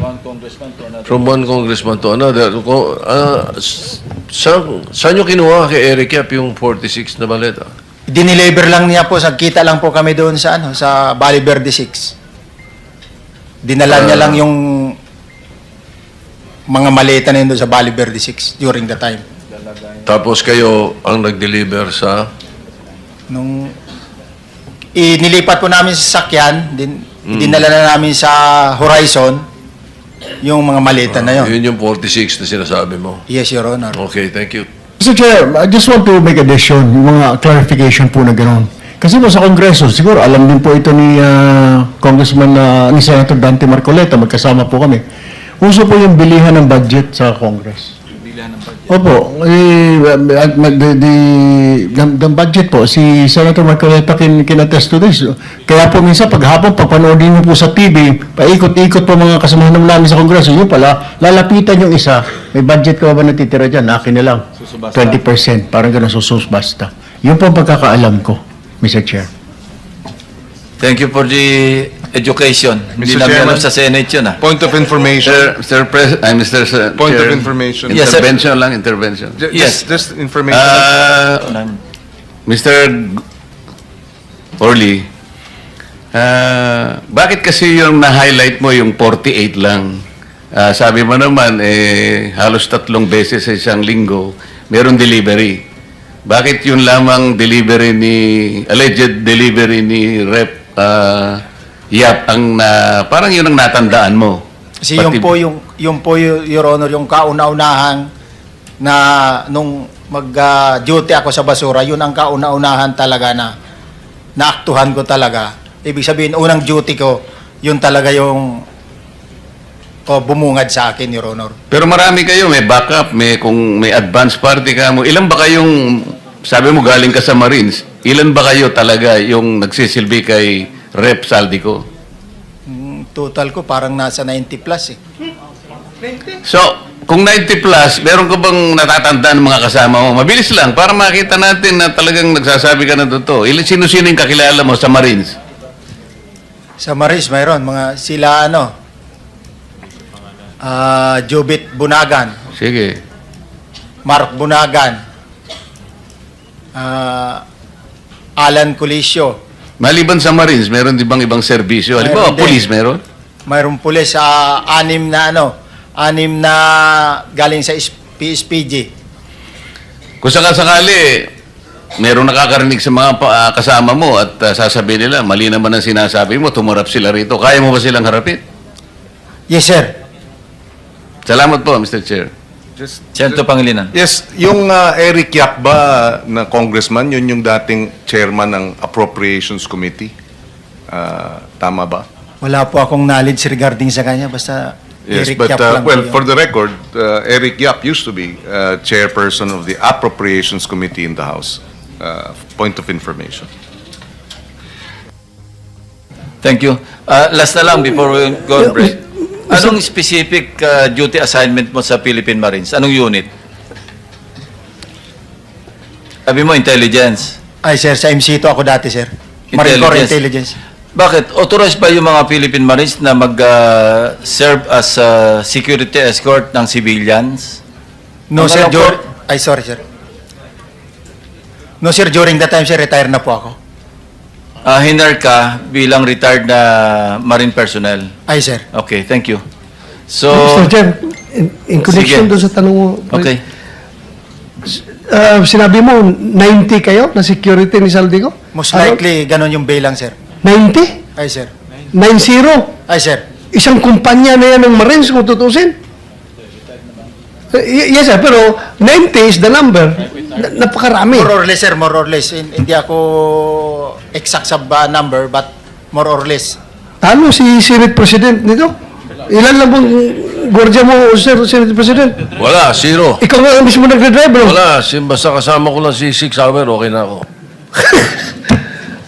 From one congressman to another. Saan nyo kinuha kay Eric Yap yung 46 na maleta? Dineliver lang niya po, kita lang po kami doon sa sa Valley Verde 6. Dinala niya lang yung mga maleta na yun doon sa Valley Verde 6 during the time. Tapos kayo ang nag-deliver sa... Nung inilipat po namin sa sakyan, dinala na namin sa Horizon yung mga maleta na yun. Yun yung 46 na sinasabi mo. Yes, Your Honor. Okay, thank you. Mr. Chair, I just want to make addition, yung mga clarification po na gano'n. Kasi po sa Kongreso, siguro alam din po ito ni Congressman, ni Senator Dante Marcoleta, magkasama po kami. Uso po yung bilihan ng budget sa Congress. Bilihan ng budget. Opo, the budget po, si Senator Marcoleta kinatest to this. Kaya po minsan paghapon, pagpanoodin niyo po sa TV, paikot-ikot po mga kasamahan namin sa Kongreso, yun pala, lalapitan yung isa, may budget ka ba natitira dyan? Akin na lang, 20%, parang gano'n basta. Yun po ang pagkakaalam ko, Mr. Chair. Thank you for the education. Hindi namin alam sa Senate yun, ah. Point of information. Point of information. Yes, intervention sir. lang, intervention. Yes. Just information. Mr. Orly, bakit kasi yung na-highlight mo yung 48 lang? Sabi mo naman, halos 3 beses sa isang linggo, meron delivery. Bakit yun lamang alleged delivery ni Rep. Yap ang parang yun ang natandaan mo? Kasi yung po, Your Honor, yung kauna-unahan na nung mag-duty ako sa basura, yun ang kauna-unahan talaga na naaktuhan ko talaga. Ibig sabihin, unang duty ko, yun talaga yung bumungad sa akin, Your Honor. Pero marami kayo, may backup, kung may advance party ka mo. Ilan ba kayong, sabi mo galing ka sa Marines, ilan ba kayo talaga yung nagsisilbi kay Rep. Saldico? Total ko parang nasa 90 plus eh. So, kung 90 plus, meron ka bang natatandaan ng mga kasama mo? Mabilis lang, para makita natin na talagang nagsasabi ka na totoo. Sino-sino yung kakilala mo sa Marines? Sa Marines, mayroon. Sila Jubit Bunagan. Sige. Mark Bunagan. Alan Colisio. Maliban sa Marines, meron di bang ibang serbisyo? Halimbawa, police meron? Mayroong pulis sa 6 na galing sa PSPG. Kung sakasakali, meron nakakarinig sa mga kasama mo at sasabihin nila, mali naman ang sinasabi mo, tumarap sila rito. Kaya mo ba silang harapin? Yes, sir. Salamat po, Mr. Chair. Senator Pangilinan. Yes, yung Eric Yap ba na congressman, yun yung dating chairman ng Appropriations Committee? Tama ba? Wala po akong knowledge regarding sa kanya, basta Yes, Eric but Yap lang po yun. for the record, Eric Yap used to be chairperson of the Appropriations Committee in the House. Point of information. Thank you. Last na lang before we go on break. Anong specific duty assignment mo sa Philippine Marines? Anong unit? Sabi mo, intelligence. Ay, sir, sa MC2 ako dati, sir. Marine Corps Intelligence. Bakit? Authorized ba yung mga Philippine Marines na mag-serve as security escort ng civilians? No, sir. Sorry, sir. No, sir, during that time, sir, retire na po ako. Hinar ka bilang retired na Marine personnel. Ay, sir. Okay, thank you. So, Mr. Chair, in connection Sige. doon sa tanong mo, okay. Sinabi mo, 90 kayo na security ni Saldico? Most likely, ganun yung bilang, sir. 90? Ay, sir. 90? Ay, sir. Isang kumpanya na yan ng Marines kung tutusin. Yes, sir, pero 90 is the number. Napakarami. More or less, sir, more or less. Hindi ako exact sa number, but more or less. Talo si Senate President nito. Ilan lang bang gwardiya mo, sir, Senate President? Wala, zero. Ikaw nga mismo nagre-drive, bro. Wala, basta kasama ko lang si 6 hour, okay na ako.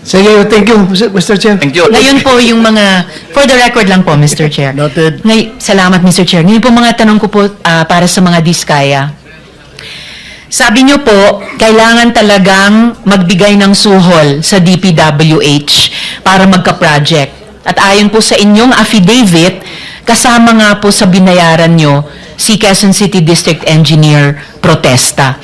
Sige, thank you, Mr. Chair. Thank you. Ngayon po yung mga, for the record lang po, Mr. Chair. Noted. Salamat, Mr. Chair. Ngayon po mga tanong ko po para sa mga diskaya. Sabi niyo po, kailangan talagang magbigay ng suhol sa DPWH para magka-project. At ayon po sa inyong affidavit, kasama nga po sa binayaran nyo si Quezon City District Engineer Protesta.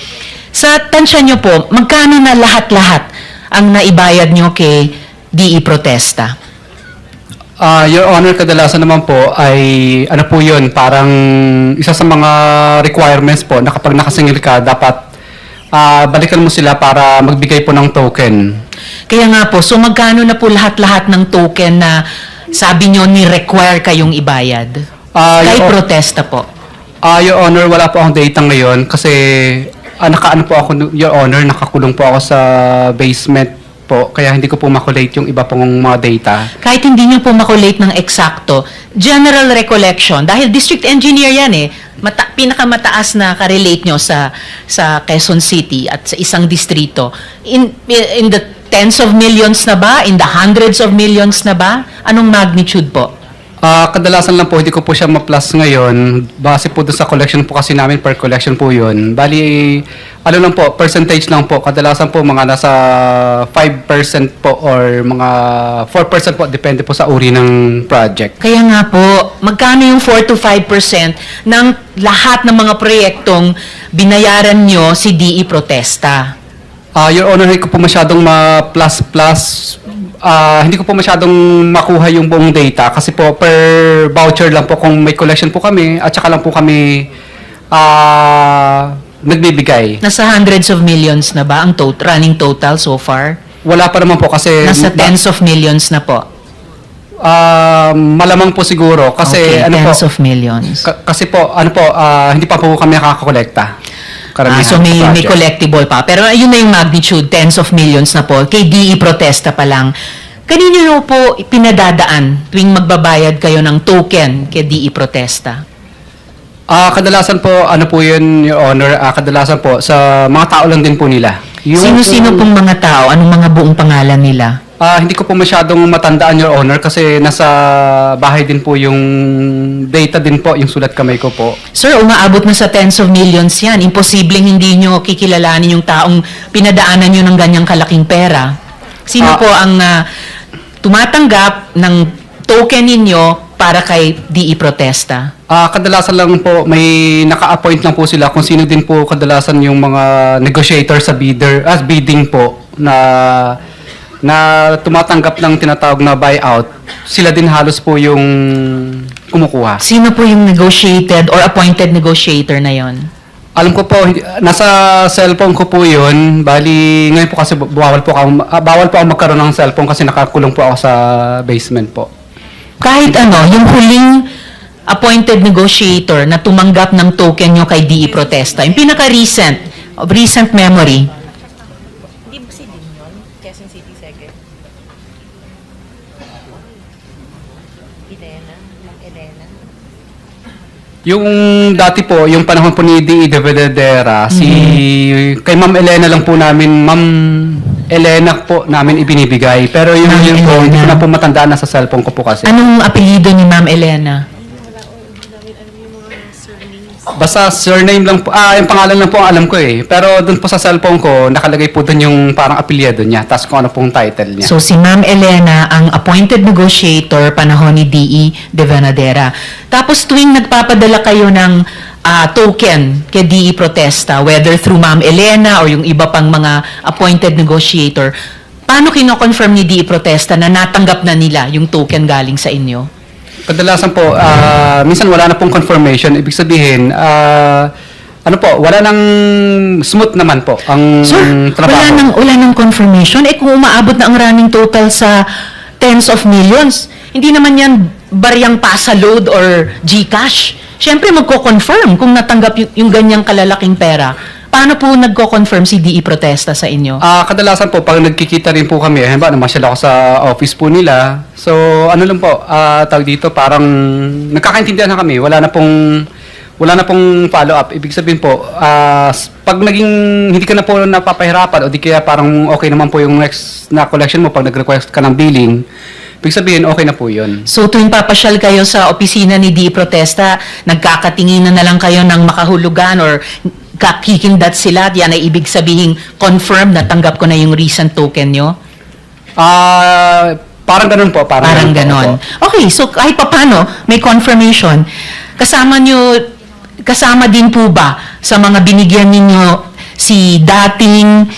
Sa tansya nyo po, magkano na lahat-lahat ang naibayad nyo kay DE Protesta? Your Honor, kadalasan naman po ay, ano po yun, parang isa sa mga requirements po na kapag nakasingil ka, dapat balikan mo sila para magbigay po ng token. Kaya nga po, so magkano na po lahat-lahat ng token na sabi nyo ni-require kayong ibayad? Kay Protesta po. Your Honor, wala po akong data ngayon kasi nakaano po ako, Your Honor, nakakulong po ako sa basement po, kaya hindi ko po makulate yung iba pong mga data. Kahit hindi nyo po makulate ng eksakto, general recollection, dahil district engineer yan pinakamataas na ka-relate nyo sa Quezon City at sa isang distrito. In the tens of millions na ba? In the hundreds of millions na ba? Anong magnitude po? Kadalasan lang po, hindi ko po siya ma-plus ngayon. Base po doon sa collection po kasi namin, per collection po yun. Bali, ano lang po, percentage lang po. Kadalasan po mga nasa 5% po or mga 4% po, depende po sa uri ng project. Kaya nga po, magkano yung 4 to 5% ng lahat ng mga proyektong binayaran nyo si DE Protesta? Your Honor, hindi ko po masyadong ma-plus-plus. Hindi ko po masyadong makuha yung buong data kasi po per voucher lang po kung may collection po kami at saka lang po kami nagbibigay. Nasa hundreds of millions na ba ang running total so far? Wala pa naman po kasi... Nasa tens of millions na po? Malamang po siguro kasi Okay, ano po... tens of millions. Kasi po, hindi pa po kami nakakakolekta. So may collectible pa. Pero yun na yung magnitude, tens of millions na po. Kay DE Protesta pa lang. Kanino nyo po pinadadaan tuwing magbabayad kayo ng token kay DE Protesta? Kadalasan po, ano po yun, Your Honor, kadalasan po, sa mga tao lang din po nila. Sino-sino pong mga tao? Anong mga buong pangalan nila? Hindi ko po masyadong matandaan, Your Honor, kasi nasa bahay din po yung data din po, yung sulat kamay ko po. Sir, umaabot na sa tens of millions yan. Imposibleng hindi nyo kikilalanin yung taong pinadaanan nyo ng ganyang kalaking pera. Sino po ang tumatanggap ng token ninyo para kay DE Protesta? Kadalasan lang po, may naka-appoint lang po sila kung sino din po kadalasan yung mga negotiator sa bidding po na tumatanggap ng tinatawag na buyout, sila din halos po yung kumukuha. Sino po yung negotiated or appointed negotiator na yon? Alam ko po, nasa cellphone ko po yun. Bali, ngayon po kasi bawal po ako magkaroon ng cellphone kasi nakakulong po ako sa basement po. Kahit yung huling appointed negotiator na tumanggap ng token nyo kay DE Protesta, yung recent memory, Yung dati po, yung panahon po ni DE de Vedadera, kay Ma'am Elena lang po namin, Ma'am Elena po namin ibinibigay. Pero yung po, hindi ko na po matandaan na sa cellphone ko po kasi. Anong apelyido ni Ma'am Elena? Basta surname lang po, yung pangalan lang po ang alam ko eh. Pero doon po sa cellphone ko, nakalagay po doon yung parang apelyido niya, tapos kung ano pong title niya. So si Ma'am Elena ang appointed negotiator panahon ni DE de Vedadera. Tapos tuwing nagpapadala kayo ng token kay DE Protesta, whether through Ma'am Elena or yung iba pang mga appointed negotiator, paano kino-confirm ni DE Protesta na natanggap na nila yung token galing sa inyo? Kadalasan po, minsan wala na pong confirmation. Ibig sabihin, ano po, wala nang smooth naman po ang So, trabaho. wala nang confirmation. Eh kung umaabot na ang running total sa tens of millions, hindi naman yan bariyang pasaload or GCash. Siyempre magko-confirm kung natanggap yung ganyang kalalaking pera. Paano po nagko-confirm si DE Protesta sa inyo? Kadalasan po, pag nagkikita rin po kami, halimbawa, namasyal ako sa office po nila. So, ano lang po, tawag dito, parang nagkakaintindihan na kami. Wala na pong follow-up. Ibig sabihin po, pag naging hindi ka na po napapahirapan o di kaya parang okay naman po yung next na collection mo pag nag-request ka ng billing, ibig sabihin, okay na po yun. So tuwing papasyal kayo sa opisina ni DE Protesta, nagkakatinginan na lang kayo ng makahulugan or kakikindat sila, yan ay ibig sabihin confirm na tanggap ko na yung recent token nyo? Parang ganun po. Parang ganon. Okay, so kahit papano, may confirmation. Kasama din po ba sa mga binigyan ninyo si dating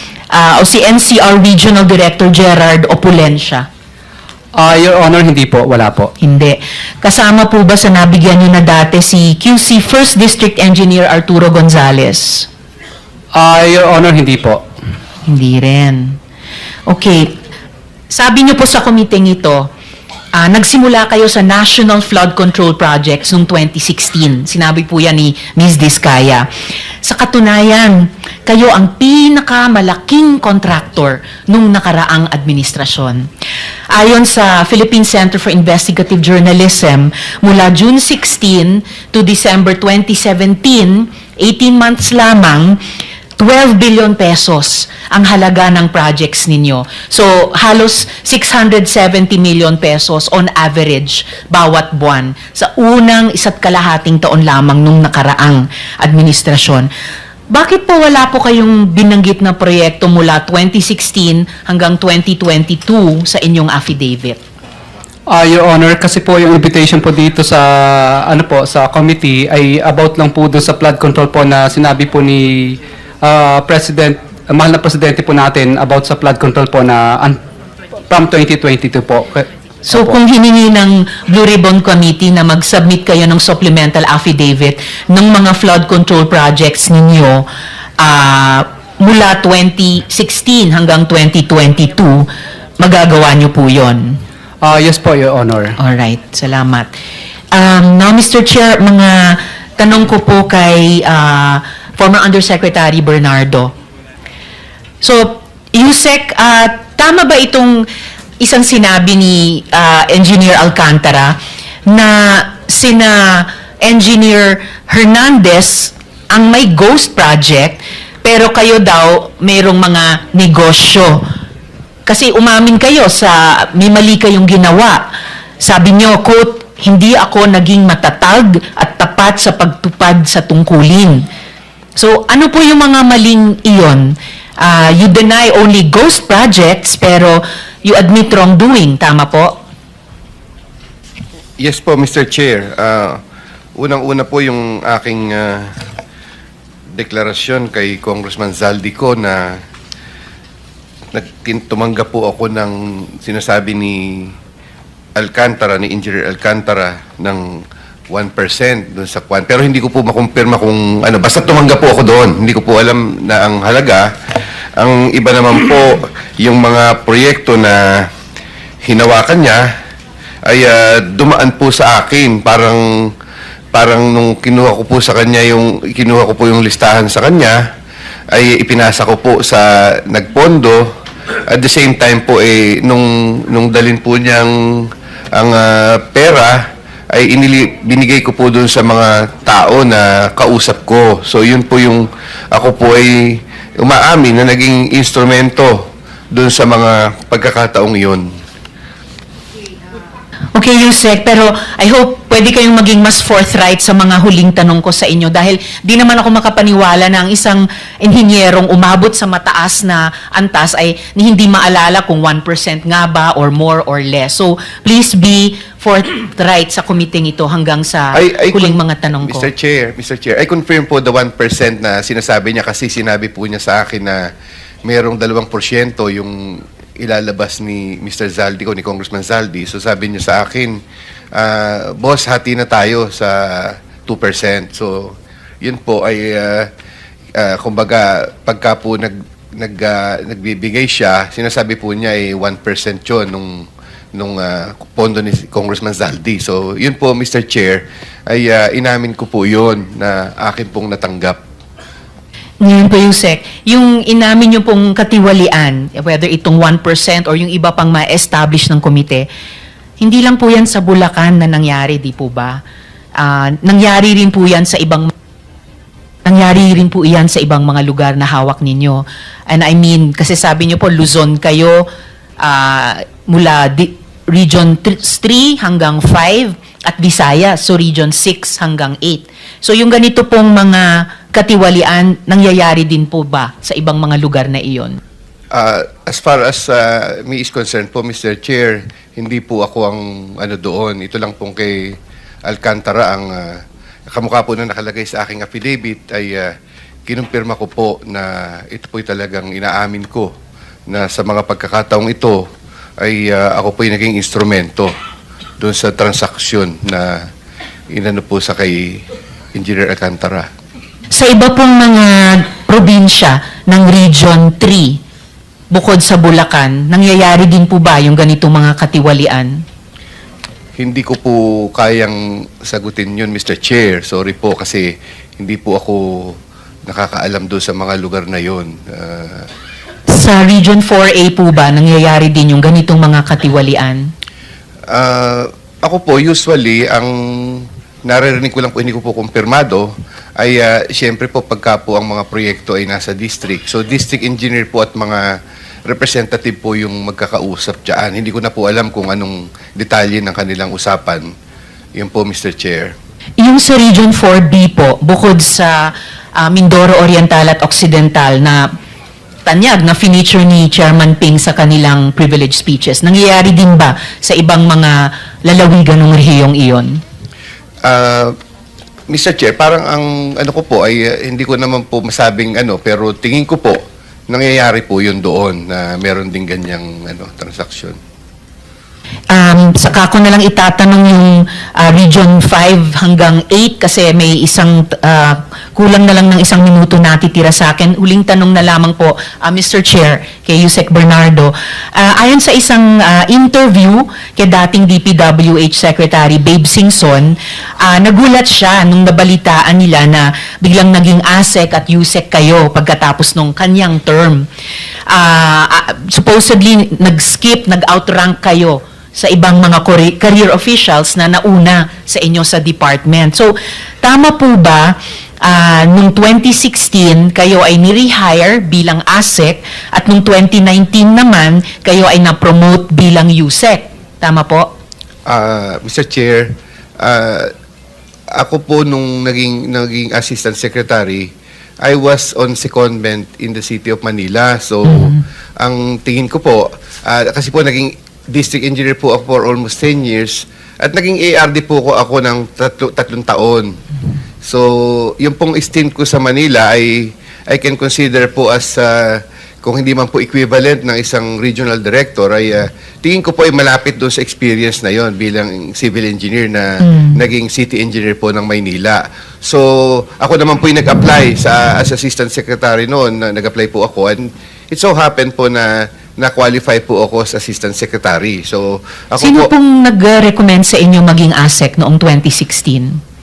o si NCR Regional Director Gerard Opulencia? Your Honor, hindi po. Wala po. Hindi. Kasama po ba sa nabigyan niyo na dati si QC First District Engineer Arturo Gonzales? Your Honor, hindi po. Hindi rin. Okay. Sabi niyo po sa committee ito, nagsimula kayo sa National Flood Control Projects noong 2016. Sinabi po yan ni Ms. Diskaya. Sa katunayan, kayo ang pinakamalaking contractor nung nakaraang administrasyon. Ayon sa Philippine Center for Investigative Journalism, mula June 16 to December 2017, 18 months lamang, 12 billion pesos ang halaga ng projects ninyo. So, halos 670 million pesos on average bawat buwan sa unang 1.5 taon lamang nung nakaraang administrasyon. Bakit po wala po kayong binanggit na proyekto mula 2016 hanggang 2022 sa inyong affidavit? Your Honor, kasi po yung invitation po dito sa sa committee ay about lang po doon sa flood control po na sinabi po ni mahal na presidente po natin about sa flood control po na from 2022 po. So kung hiningi ng Blue Ribbon Committee na mag-submit kayo ng supplemental affidavit ng mga flood control projects ninyo mula 2016 hanggang 2022, magagawa nyo po yon? Yes po, Your Honor. Alright, salamat. Now, Mr. Chair, mga tanong ko po kay former Undersecretary Bernardo. So, Yusek, tama ba itong isang sinabi ni Engineer Alcantara na sina Engineer Hernandez ang may ghost project pero kayo daw mayroong mga negosyo? Kasi umamin kayo sa may mali kayong ginawa. Sabi nyo, quote, hindi ako naging matatag at tapat sa pagtupad sa tungkulin. So, ano po yung mga maling iyon? You deny only ghost projects pero you admit wrongdoing. Tama po? Yes po, Mr. Chair. Unang-una po yung aking deklarasyon kay Congressman Zaldico na tumanggap po ako ng sinasabi ni Alcantara, ni Engineer Alcantara, ng 1% doon sa kwan. Pero hindi ko po makumpirma kung ano. Basta tumanggap po ako doon. Hindi ko po alam na ang halaga. Ang iba naman po, yung mga proyekto na hinawakan niya ay dumaan po sa akin. Parang nung kinuha ko po yung listahan sa kanya, ay ipinasa ko po sa nagpondo. At the same time po, nung dalin po niyang ang pera, ay binigay ko po doon sa mga tao na kausap ko. So yun po yung ako po ay umaamin na naging instrumento doon sa mga pagkakataong yun. Okay, Yusek, pero I hope pwede kayong maging mas forthright sa mga huling tanong ko sa inyo dahil di naman ako makapaniwala na ang isang inhinyerong umabot sa mataas na antas ay hindi maalala kung 1% nga ba or more or less. So, please be forthright sa committee ito hanggang sa huling mga tanong ko. Mr. Chair, I confirm po the 1% na sinasabi niya kasi sinabi po niya sa akin na mayroong 2% yung ilalabas ni Mr. Zaldico, ni Congressman Zaldi. So sabi niya sa akin, boss, hati na tayo sa 2%. So yun po ay kumbaga, pagka po nagbibigay siya, sinasabi po niya ay 1% yun nung pondo ni Congressman Zaldi. So, yun po, Mr. Chair, ay inamin ko po yun na akin pong natanggap. Ngayon po, Yusek, yung inamin nyo pong katiwalian, whether itong 1% or yung iba pang ma-establish ng komite, hindi lang po yan sa Bulacan na nangyari, di po ba? Nangyari rin po yan sa ibang mga lugar na hawak ninyo. And I mean, kasi sabi nyo po, Luzon kayo, mula Region 3 hanggang 5, at Visayas, so Region 6 hanggang 8. So yung ganito pong mga katiwalian, nangyayari din po ba sa ibang mga lugar na iyon? As far as me is concerned po, Mr. Chair, hindi po ako ang doon. Ito lang pong kay Alcantara ang kamukha po na nakalagay sa aking affidavit ay kinumpirma ko po na ito po'y talagang inaamin ko na sa mga pagkakataong ito ay ako po'y naging instrumento doon sa transaksyon na inano po sa kay Engineer Alcantara. Sa iba pong mga probinsya ng Region 3, bukod sa Bulacan, nangyayari din po ba yung ganitong mga katiwalian? Hindi ko po kayang sagutin yun, Mr. Chair. Sorry po kasi hindi po ako nakakaalam doon sa mga lugar na yun. Sa Region 4A po ba, nangyayari din yung ganitong mga katiwalian? Ako po, usually, ang naririnig ko lang po, hindi ko po kumpirmado, ay siyempre po pagka po ang mga proyekto ay nasa district. So, district engineer po at mga representative po yung magkakausap dyan. Hindi ko na po alam kung anong detalye ng kanilang usapan. Yun po, Mr. Chair. Yung sa Region 4B po, bukod sa Mindoro Oriental at Occidental na tanyag na finiture ni Chairman Ping sa kanilang privilege speeches, nangyayari din ba sa ibang mga lalawigan ng rehiyong iyon? Mr. Chair, parang ang ano ko po ay hindi ko naman po masabing pero tingin ko po nangyayari po yun doon na meron din ganyang transaksyon. Saka ko na lang itatanong yung Region 5 hanggang 8 kasi may isang kulang na lang ng 1 minuto natitira sa akin. Huling tanong na lamang po, Mr. Chair, kay Yusek Bernardo. Ayon sa isang interview kay dating DPWH Secretary Babe Singson, nagulat siya nung nabalitaan nila na biglang naging ASEC at Yusek kayo pagkatapos nung kanyang term. Supposedly, nag-outrank kayo sa ibang mga career officials na nauna sa inyo sa department. So, tama po ba, nung 2016, kayo ay ni-rehire bilang ASEC at nung 2019 naman, kayo ay na-promote bilang USEC? Tama po? Mr. Chair, ako po nung naging Assistant Secretary, I was on secondment in the City of Manila. So, ang tingin ko po, kasi po naging district engineer po ako for almost 10 years at naging ARD po ako ng 3 taon. So, yung pong stint ko sa Manila ay I can consider po as kung hindi man po equivalent ng isang regional director ay tingin ko po ay malapit doon sa experience na yon bilang civil engineer na naging city engineer po ng Maynila. So, ako naman po yung nag-apply as assistant secretary noon, nag-apply po ako and it so happened po na-qualify po ako as assistant secretary. So, ako Sino po, pong nag-recommend sa inyo maging ASEC noong 2016?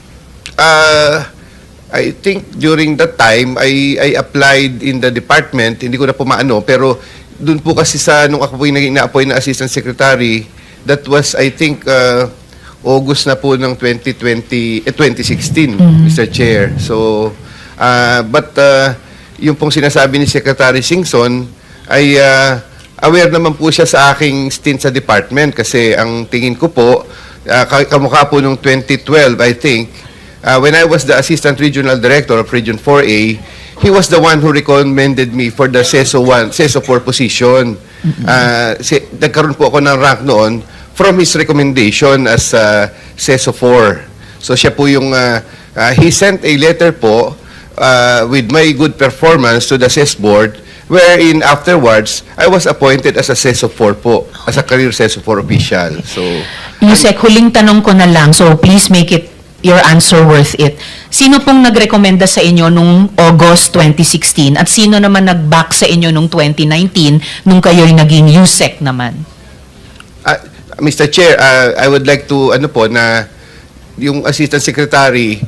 I think during that time, I applied in the department, hindi ko na po maano, pero dun po kasi nung ako po yung naging na-appoint na assistant secretary, that was, I think, August na po ng 2016, Mr. Chair. So, but yung pong sinasabi ni Secretary Singson ay aware naman po siya sa aking stint sa department kasi ang tingin ko po, kamukha po nung 2012, I think, when I was the Assistant Regional Director of Region 4A, he was the one who recommended me for the CESO 4 position. Nagkaroon po ako ng rank noon from his recommendation as CESO 4. So siya po yung, he sent a letter po with my good performance to the CES board wherein afterwards, I was appointed as a CESO 4 po, as a career CESO 4 official. So, Yusek, huling tanong ko na lang, so please make it your answer worth it. Sino pong nagrekomenda sa inyo nung August 2016 at sino naman nag-back sa inyo nung 2019 nung kayo'y naging USEC naman? Mr. Chair, I would like to, na yung Assistant Secretary,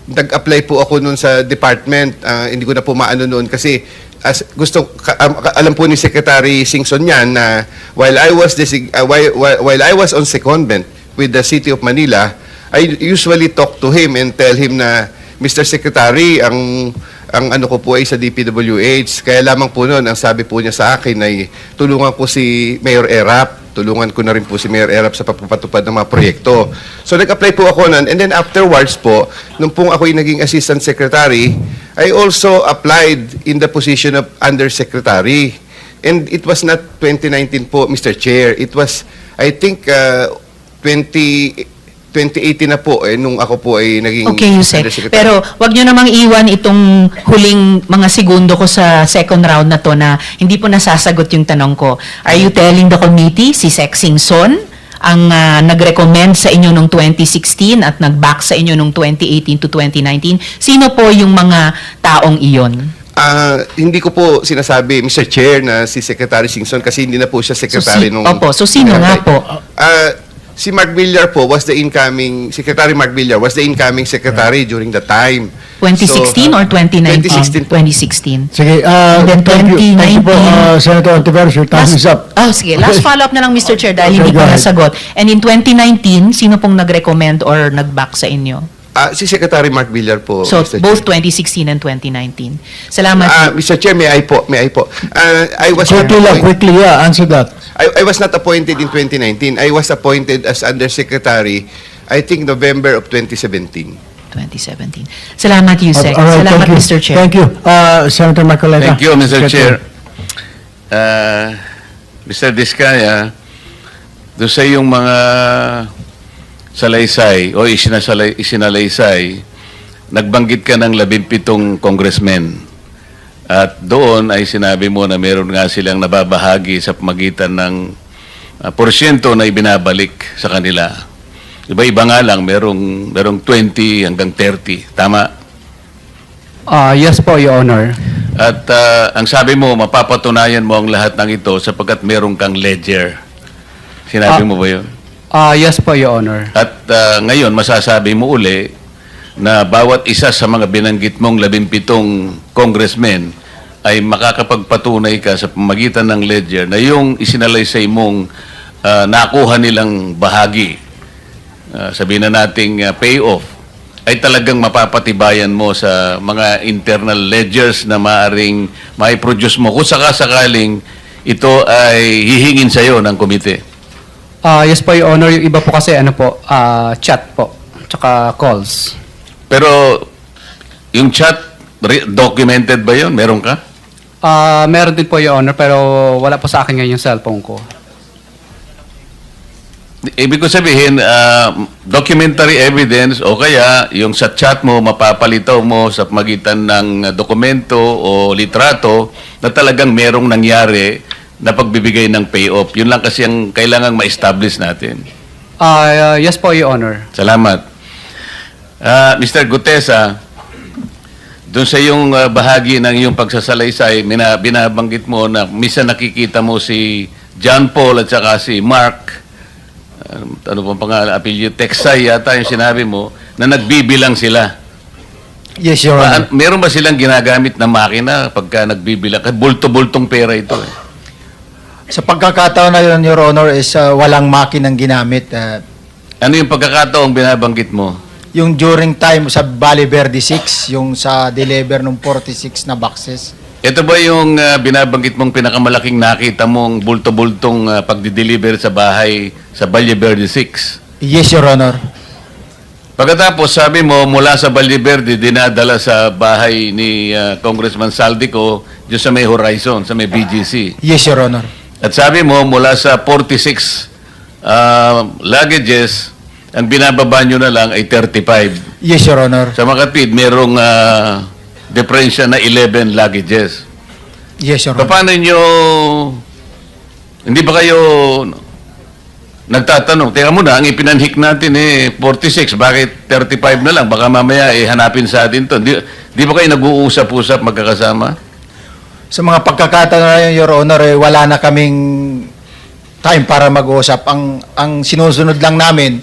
nag-apply po ako noon sa department. Hindi ko na po maano noon kasi alam po ni Secretary Singson yan na while I was on secondment with the City of Manila, I usually talk to him and tell him na, Mr. Secretary, ang ano ko po ay sa DPWH. Kaya lamang po noon, ang sabi po niya sa akin ay tulungan ko si Mayor Erap. Tulungan ko na rin po si Mayor Erap sa pagpapatupad ng mga proyekto. So nag-apply po ako noon. And then afterwards po, nung pong ako'y naging Assistant Secretary, I also applied in the position of Undersecretary. And it was not 2019 po, Mr. Chair. It was, I think, 2018 na po nung ako po ay naging Okay, Yusek. Undersecretary. Pero wag nyo namang iwan itong huling mga segundo ko sa second round na to na hindi po nasasagot yung tanong ko. Are you telling the committee si Sec Singson ang nag-recommend sa inyo nung 2016 at nag-back sa inyo nung 2018 to 2019? Sino po yung mga taong iyon? Hindi ko po sinasabi, Mr. Chair, na si Secretary Singson kasi hindi na po siya secretary nung... Opo, so sino nga po? Si Mark Villar po was the incoming, Secretary Mark Villar was the incoming secretary during the time. 2016 or 2019? 2016. 2016. Sige, then thank you. Thank you po, 2019. Senator Ontiveros. Your time is up. Sige. Last follow-up na lang, Mr. Chair, dahil hindi Okay, pa go ahead. nasagot. And in 2019, sino pong nag-recommend or nag-back sa inyo? Si Secretary Mark Villar po, So, Mr. both Chair. 2016 and 2019. Salamat. Mr. Chair, may I po. I was Quickly, answer that. I was not appointed in 2019. I was appointed as Undersecretary, I think November of 2017. 2017. Salamat, Yusek. All right, Salamat, thank you. Mr. Chair. Thank you. Senator Marcoleta. Thank you, Mr. Chair. Secretary. Mr. Diskaya, doon sa yung mga salaysay o isinalaysay, nagbanggit ka ng 17 congressmen. At doon ay sinabi mo na meron nga silang nababahagi sa pamagitan ng porsyento na ibinabalik sa kanila. Iba-iba nga lang, merong 20 hanggang 30. Tama? Yes po, Your Honor. At ang sabi mo, mapapatunayan mo ang lahat ng ito sapagkat meron kang ledger. Sinabi mo ba yun? Yes po, Your Honor. At ngayon, masasabi mo uli na bawat isa sa mga binanggit mong 17 congressmen ay makakapagpatunay ka sa pamagitan ng ledger na yung isinalaysay mong nakuha nilang bahagi, sabihin na nating payoff, ay talagang mapapatibayan mo sa mga internal ledgers na maaring mai-produce mo kung sakasakaling ito ay hihingin sa'yo ng komite. Yes po, Your Honor. Yung iba po kasi, chat po, tsaka calls. Pero yung chat, documented ba yun? Meron ka? Meron din po, Your Honor, pero wala po sa akin ngayon yung cellphone ko. Ibig ko sabihin, documentary evidence o kaya yung sa chat mo, mapapalitaw mo sa pamagitan ng dokumento o litrato na talagang merong nangyari na pagbibigay ng payoff. Yun lang kasi ang kailangang ma-establish natin. Yes po, Your Honor. Salamat. Mr. Gutesa, doon sa yung bahagi ng iyong pagsasalaysay, binabanggit mo na misa nakikita mo si John Paul at saka si Mark, ano pong pangalan, apelyido, Texay yata yung sinabi mo, na nagbibilang sila. Yes, Your Honor. Meron ba silang ginagamit na makina pagka nagbibilang? Bulto-bultong pera ito eh. Sa pagkakataon na yun, Your Honor, is walang makinang ginamit. Ano yung pagkakataong binabanggit mo? Yung during time sa Valle Verde 6, yung sa deliver ng 46 na boxes. Ito ba yung binabanggit mong pinakamalaking nakita mong bulto-bultong pagdi-deliver sa bahay sa Valle Verde 6? Yes, Your Honor. Pagkatapos, sabi mo, mula sa Valle Verde, dinadala sa bahay ni Congressman Saldico dyan sa may Horizon, sa may BGC. Yes, Your Honor. At sabi mo, mula sa 46 luggages, ang binababa nyo na lang ay 35. Yes, Your Honor. Sa Makatwid, merong diferensya na 11 luggages. Yes, Your Honor. Paano nyo, hindi ba kayo nagtatanong, teka muna, ang ipinanhik natin 46, bakit 35 na lang? Baka mamaya hanapin sa atin to. Di ba kayo nag-uusap-usap magkakasama? Sa mga pagkakataon na yun, Your Honor, wala na kaming time para mag-uusap. Ang sinusunod lang namin,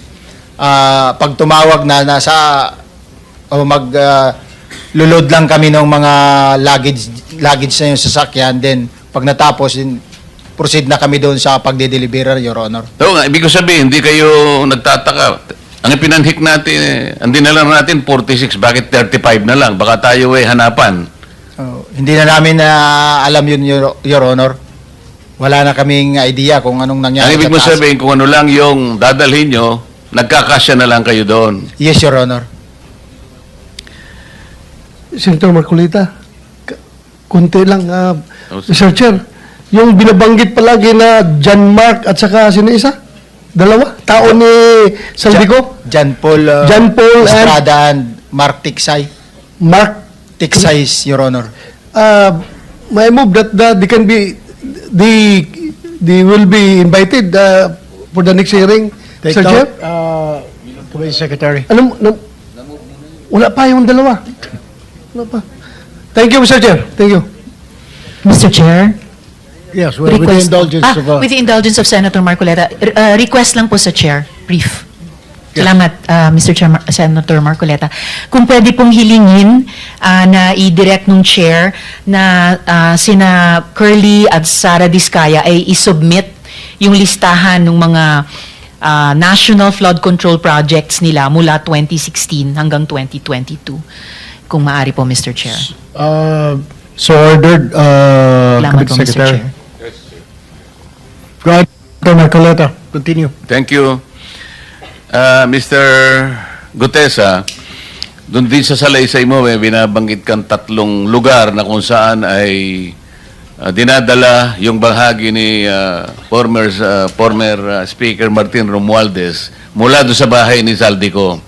pag tumawag na nasa lulod lang kami ng mga luggage na yung sasakyan, then pag natapos, proceed na kami doon sa pagde-deliver, Your Honor. Oo nga, ibig ko sabihin, hindi kayo nagtataka. Ang ipinanhik natin, ang dinala natin 46, bakit 35 na lang? Baka tayo hanapan. Hindi na namin alam yun, Your Honor. Wala na kaming idea kung anong nangyari. Ang ibig sa mo taas. sabihin, kung ano lang yung dadalhin nyo, nagkakasya na lang kayo doon. Yes, Your Honor. Senator Marcolita, kunti lang. Mr. Chair, yung binabanggit palagi na John Mark at saka sino isa? Dalawa? Tao ni Saldico? John Paul Estrada and Mark Tiksay. Mark Tiksay, Your Honor. May move that they can be they will be invited for the next hearing, Mr. Chair. Committee Secretary. Wala pa yung dalawa. Wala pa. Thank you, Mr. Chair. Thank you. Mr. Chair? Yes, with the indulgence of... with the indulgence of Senator Marcoleta, request lang po sa Chair, brief. Salamat, Mr. Chair, Senator Marcoleta. Kung pwede pong hilingin na i-direct nung Chair na sina Curly at Sara Diskaya ay isubmit yung listahan ng mga national flood control projects nila mula 2016 hanggang 2022. Kung maaari po, Mr. Chair. So ordered, Salamat Committee po, Mr. Secretary. Chair. Go ahead, Dr. Marcoleta. Continue. Thank you. Mr. Gutesa, doon din sa salaysay mo, binabanggit kang 3 lugar na kung saan ay dinadala yung bahagi ni former Speaker Martin Romualdez mula doon sa bahay ni Saldico.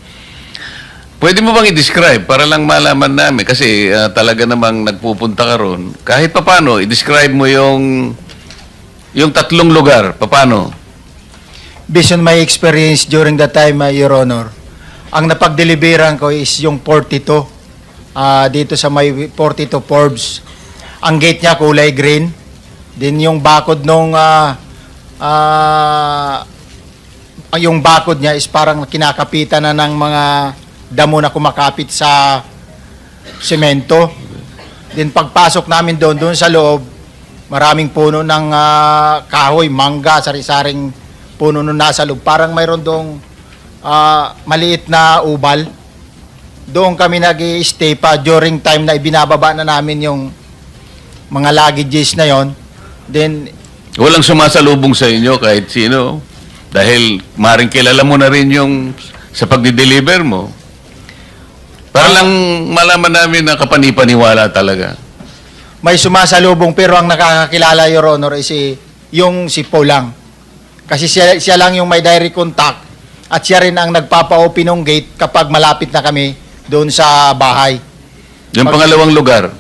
Pwede mo bang i-describe para lang malaman namin? Kasi talaga namang nagpupunta ka ron. Kahit papano, i-describe mo yung 3 lugar. Papano? Based on my experience during that time, Your Honor, ang napag-deliveran ko is yung 42. Dito sa may 42 Forbes. Ang gate niya kulay green. Then yung bakod nung yung bakod niya is parang kinakapitan na ng mga damo na kumakapit sa semento. Then pagpasok namin doon sa loob, maraming puno ng kahoy, mangga, sari-saring puno nung nasa loob. Parang mayroon doong maliit na ubal. Doon kami nag-i-stay pa during time na ibinababa na namin yung mga luggages na yon. Then, Walang sumasalubong sa inyo kahit sino. Dahil maring kilala mo na rin yung sa pagdi-deliver mo. Para lang malaman namin na kapanipaniwala talaga. may sumasalubong pero ang nakakakilala, Your Honor, is yung si Paul lang. Kasi siya lang yung may direct contact at siya rin ang nagpapa-open ng gate kapag malapit na kami doon sa bahay. Yung pangalawang lugar?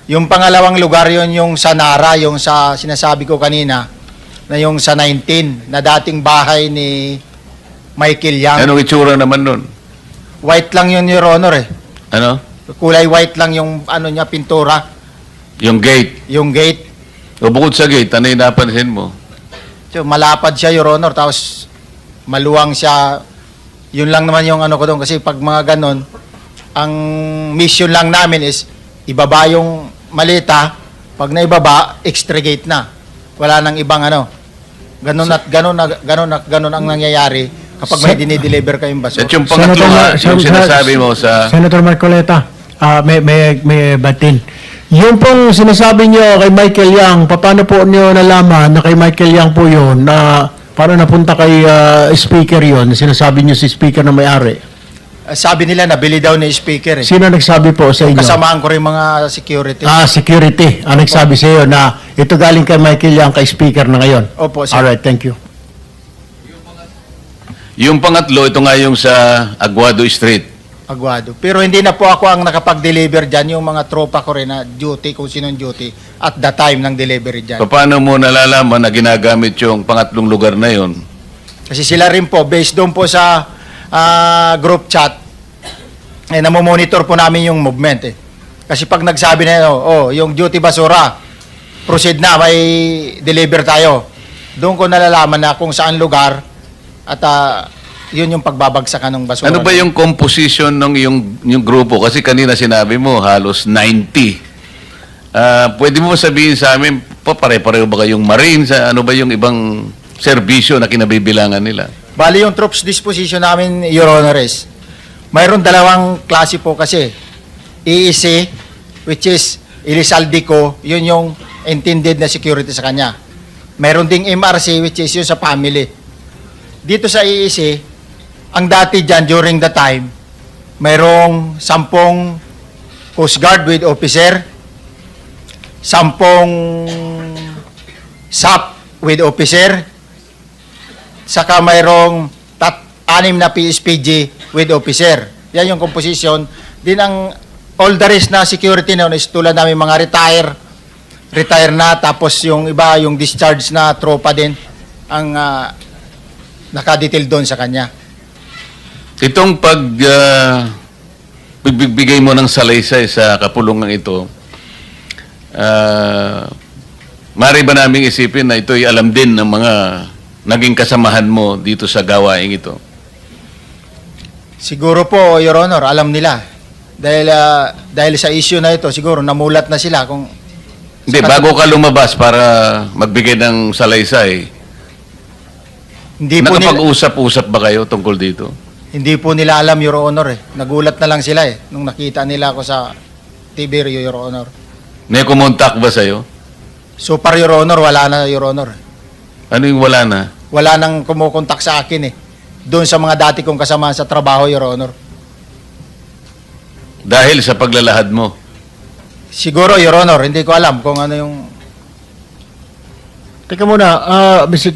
Yung pangalawang lugar yun yung sa Nara, yung sa sinasabi ko kanina, na yung sa 19, na dating bahay ni Michael Yang. Anong itsura naman nun? White lang yun, Your Honor eh. Ano? Kulay white lang yung ano niya, pintura. Yung gate? Yung gate. O bukod sa gate, ano yung napansin mo? So, malapad siya, Your Honor, tapos maluwang siya. Yun lang naman yung ano ko doon. Kasi pag mga ganon, ang mission lang namin is ibaba yung malita. Pag naibaba, extra gate na. Wala nang ibang ano. Ganon at ganon ang nangyayari kapag may dinideliver kayong basura. At yung pangatlo yung sinasabi mo sa... Senator Marcoleta, may batin. Yung pong sinasabi nyo kay Michael Yang, paano po nyo nalaman na kay Michael Yang po yun, na para napunta kay speaker yun, sinasabi nyo si speaker na may-ari? Sabi nila, nabili daw ni speaker eh. Sino nagsabi po sa inyo? Kasamaan ko rin mga security. Security. Ang nagsabi sa iyo na ito galing kay Michael Yang, kay speaker na ngayon. Opo, sir. Alright, thank you. Yung pangatlo, ito nga yung sa Aguado Street. Aguado. Pero hindi na po ako ang nakapag-deliver dyan, yung mga tropa ko rin na duty, kung sinong duty, at the time ng delivery dyan. Paano mo nalalaman na ginagamit yung pangatlong lugar na yon? Kasi sila rin po, based doon po sa group chat, namomonitor po namin yung movement eh. Kasi pag nagsabi na, yung duty basura, proceed na, may deliver tayo. Doon ko nalalaman na kung saan lugar at yun yung pagbabagsakan ng basura. Ano ba yung composition ng yung grupo? Kasi kanina sinabi mo, halos 90. Pwede mo sabihin sa amin, pare-pareho ba kayong Marines? Ano ba yung ibang serbisyo na kinabibilangan nila? Bali yung troops disposition namin, Your Honor, is mayroon dalawang klase po kasi. EEC, which is Ilisaldico, yun yung intended na security sa kanya. Mayroon ding MRC, which is yun sa family. Dito sa EEC, ang dati dyan during the time, mayroong 10 Coast Guard with officer, 10 SAP with officer, saka mayroong 6 na PSPG with officer. Yan yung composition. Din ang all the rest na security noon is tulad namin mga retire na, tapos yung iba, yung discharge na tropa din ang nakadetail doon sa kanya. Itong pagbibigay mo ng salaysay sa kapulungan ito, maaari ba naming isipin na ito'y alam din ng mga naging kasamahan mo dito sa gawaing ito? Siguro po, Your Honor, alam nila. Dahil sa issue na ito, siguro namulat na sila kung... Hindi, bago ka lumabas para magbigay ng salaysay, Hindi po nila, nakapag-usap-usap ba kayo tungkol dito? hindi po nila alam, Your Honor. Nagulat na lang sila nung nakita nila ako sa TV, Your Honor. May kumontak ba sa'yo? So far, Your Honor, wala na, Your Honor. Ano yung wala na? Wala nang kumukontak sa akin doon sa mga dati kong kasama sa trabaho, Your Honor. Dahil sa paglalahad mo? Siguro, Your Honor, hindi ko alam kung ano yung... Teka muna, Mr.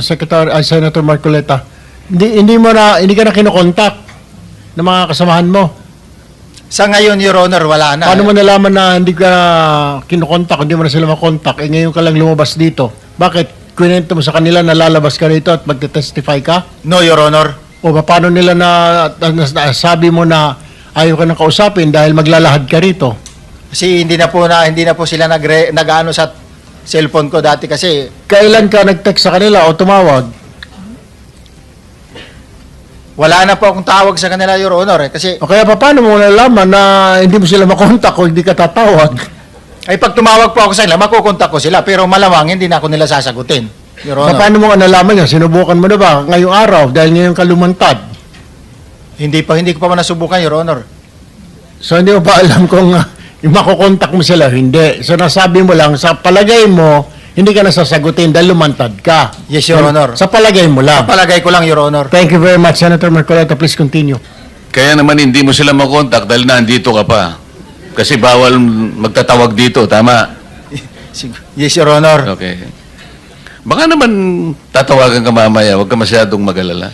Senator Marcoleta, hindi ka na kinokontak ng mga kasamahan mo. Sa ngayon, Your Honor, wala na. Paano mo nalaman na hindi ka kinokontak, hindi mo na sila makontak, ngayon ka lang lumabas dito? Bakit? Kwento mo sa kanila na lalabas ka rito at magte-testify ka? No, Your Honor. O paano nila sabi mo na ayaw ka nang kausapin dahil maglalahad ka rito? Kasi hindi na po sila nag-ano sa cellphone ko dati kasi. Kailan ka nag-text sa kanila o tumawag? Wala na po akong tawag sa kanila, Your Honor. Kasi, O kaya paano mo nalaman na hindi mo sila makontak o hindi ka tatawag? ay pag tumawag po ako sa kanila, makukontak ko sila. Pero malamang hindi na ako nila sasagutin, Your Honor. Paano mo nalaman yan? Sinubukan mo na ba ngayong araw dahil ngayon ka lumantad? Hindi ko pa nasubukan, Your Honor. So hindi mo pa alam kung makukontak mo sila? Hindi. So nasabi mo lang, sa palagay mo, hindi ka nasasagutin dahil lumantad ka. Yes, Your Honor. Sa palagay mo lang. Palagay ko lang, Your Honor. Thank you very much, Senator Marcoleta. Please continue. Kaya naman hindi mo sila makontak dahil nandito ka pa. Kasi bawal magtatawag dito, tama? Yes, Your Honor. Okay. Baka naman tatawagan ka mamaya, huwag ka masyadong mag-alala.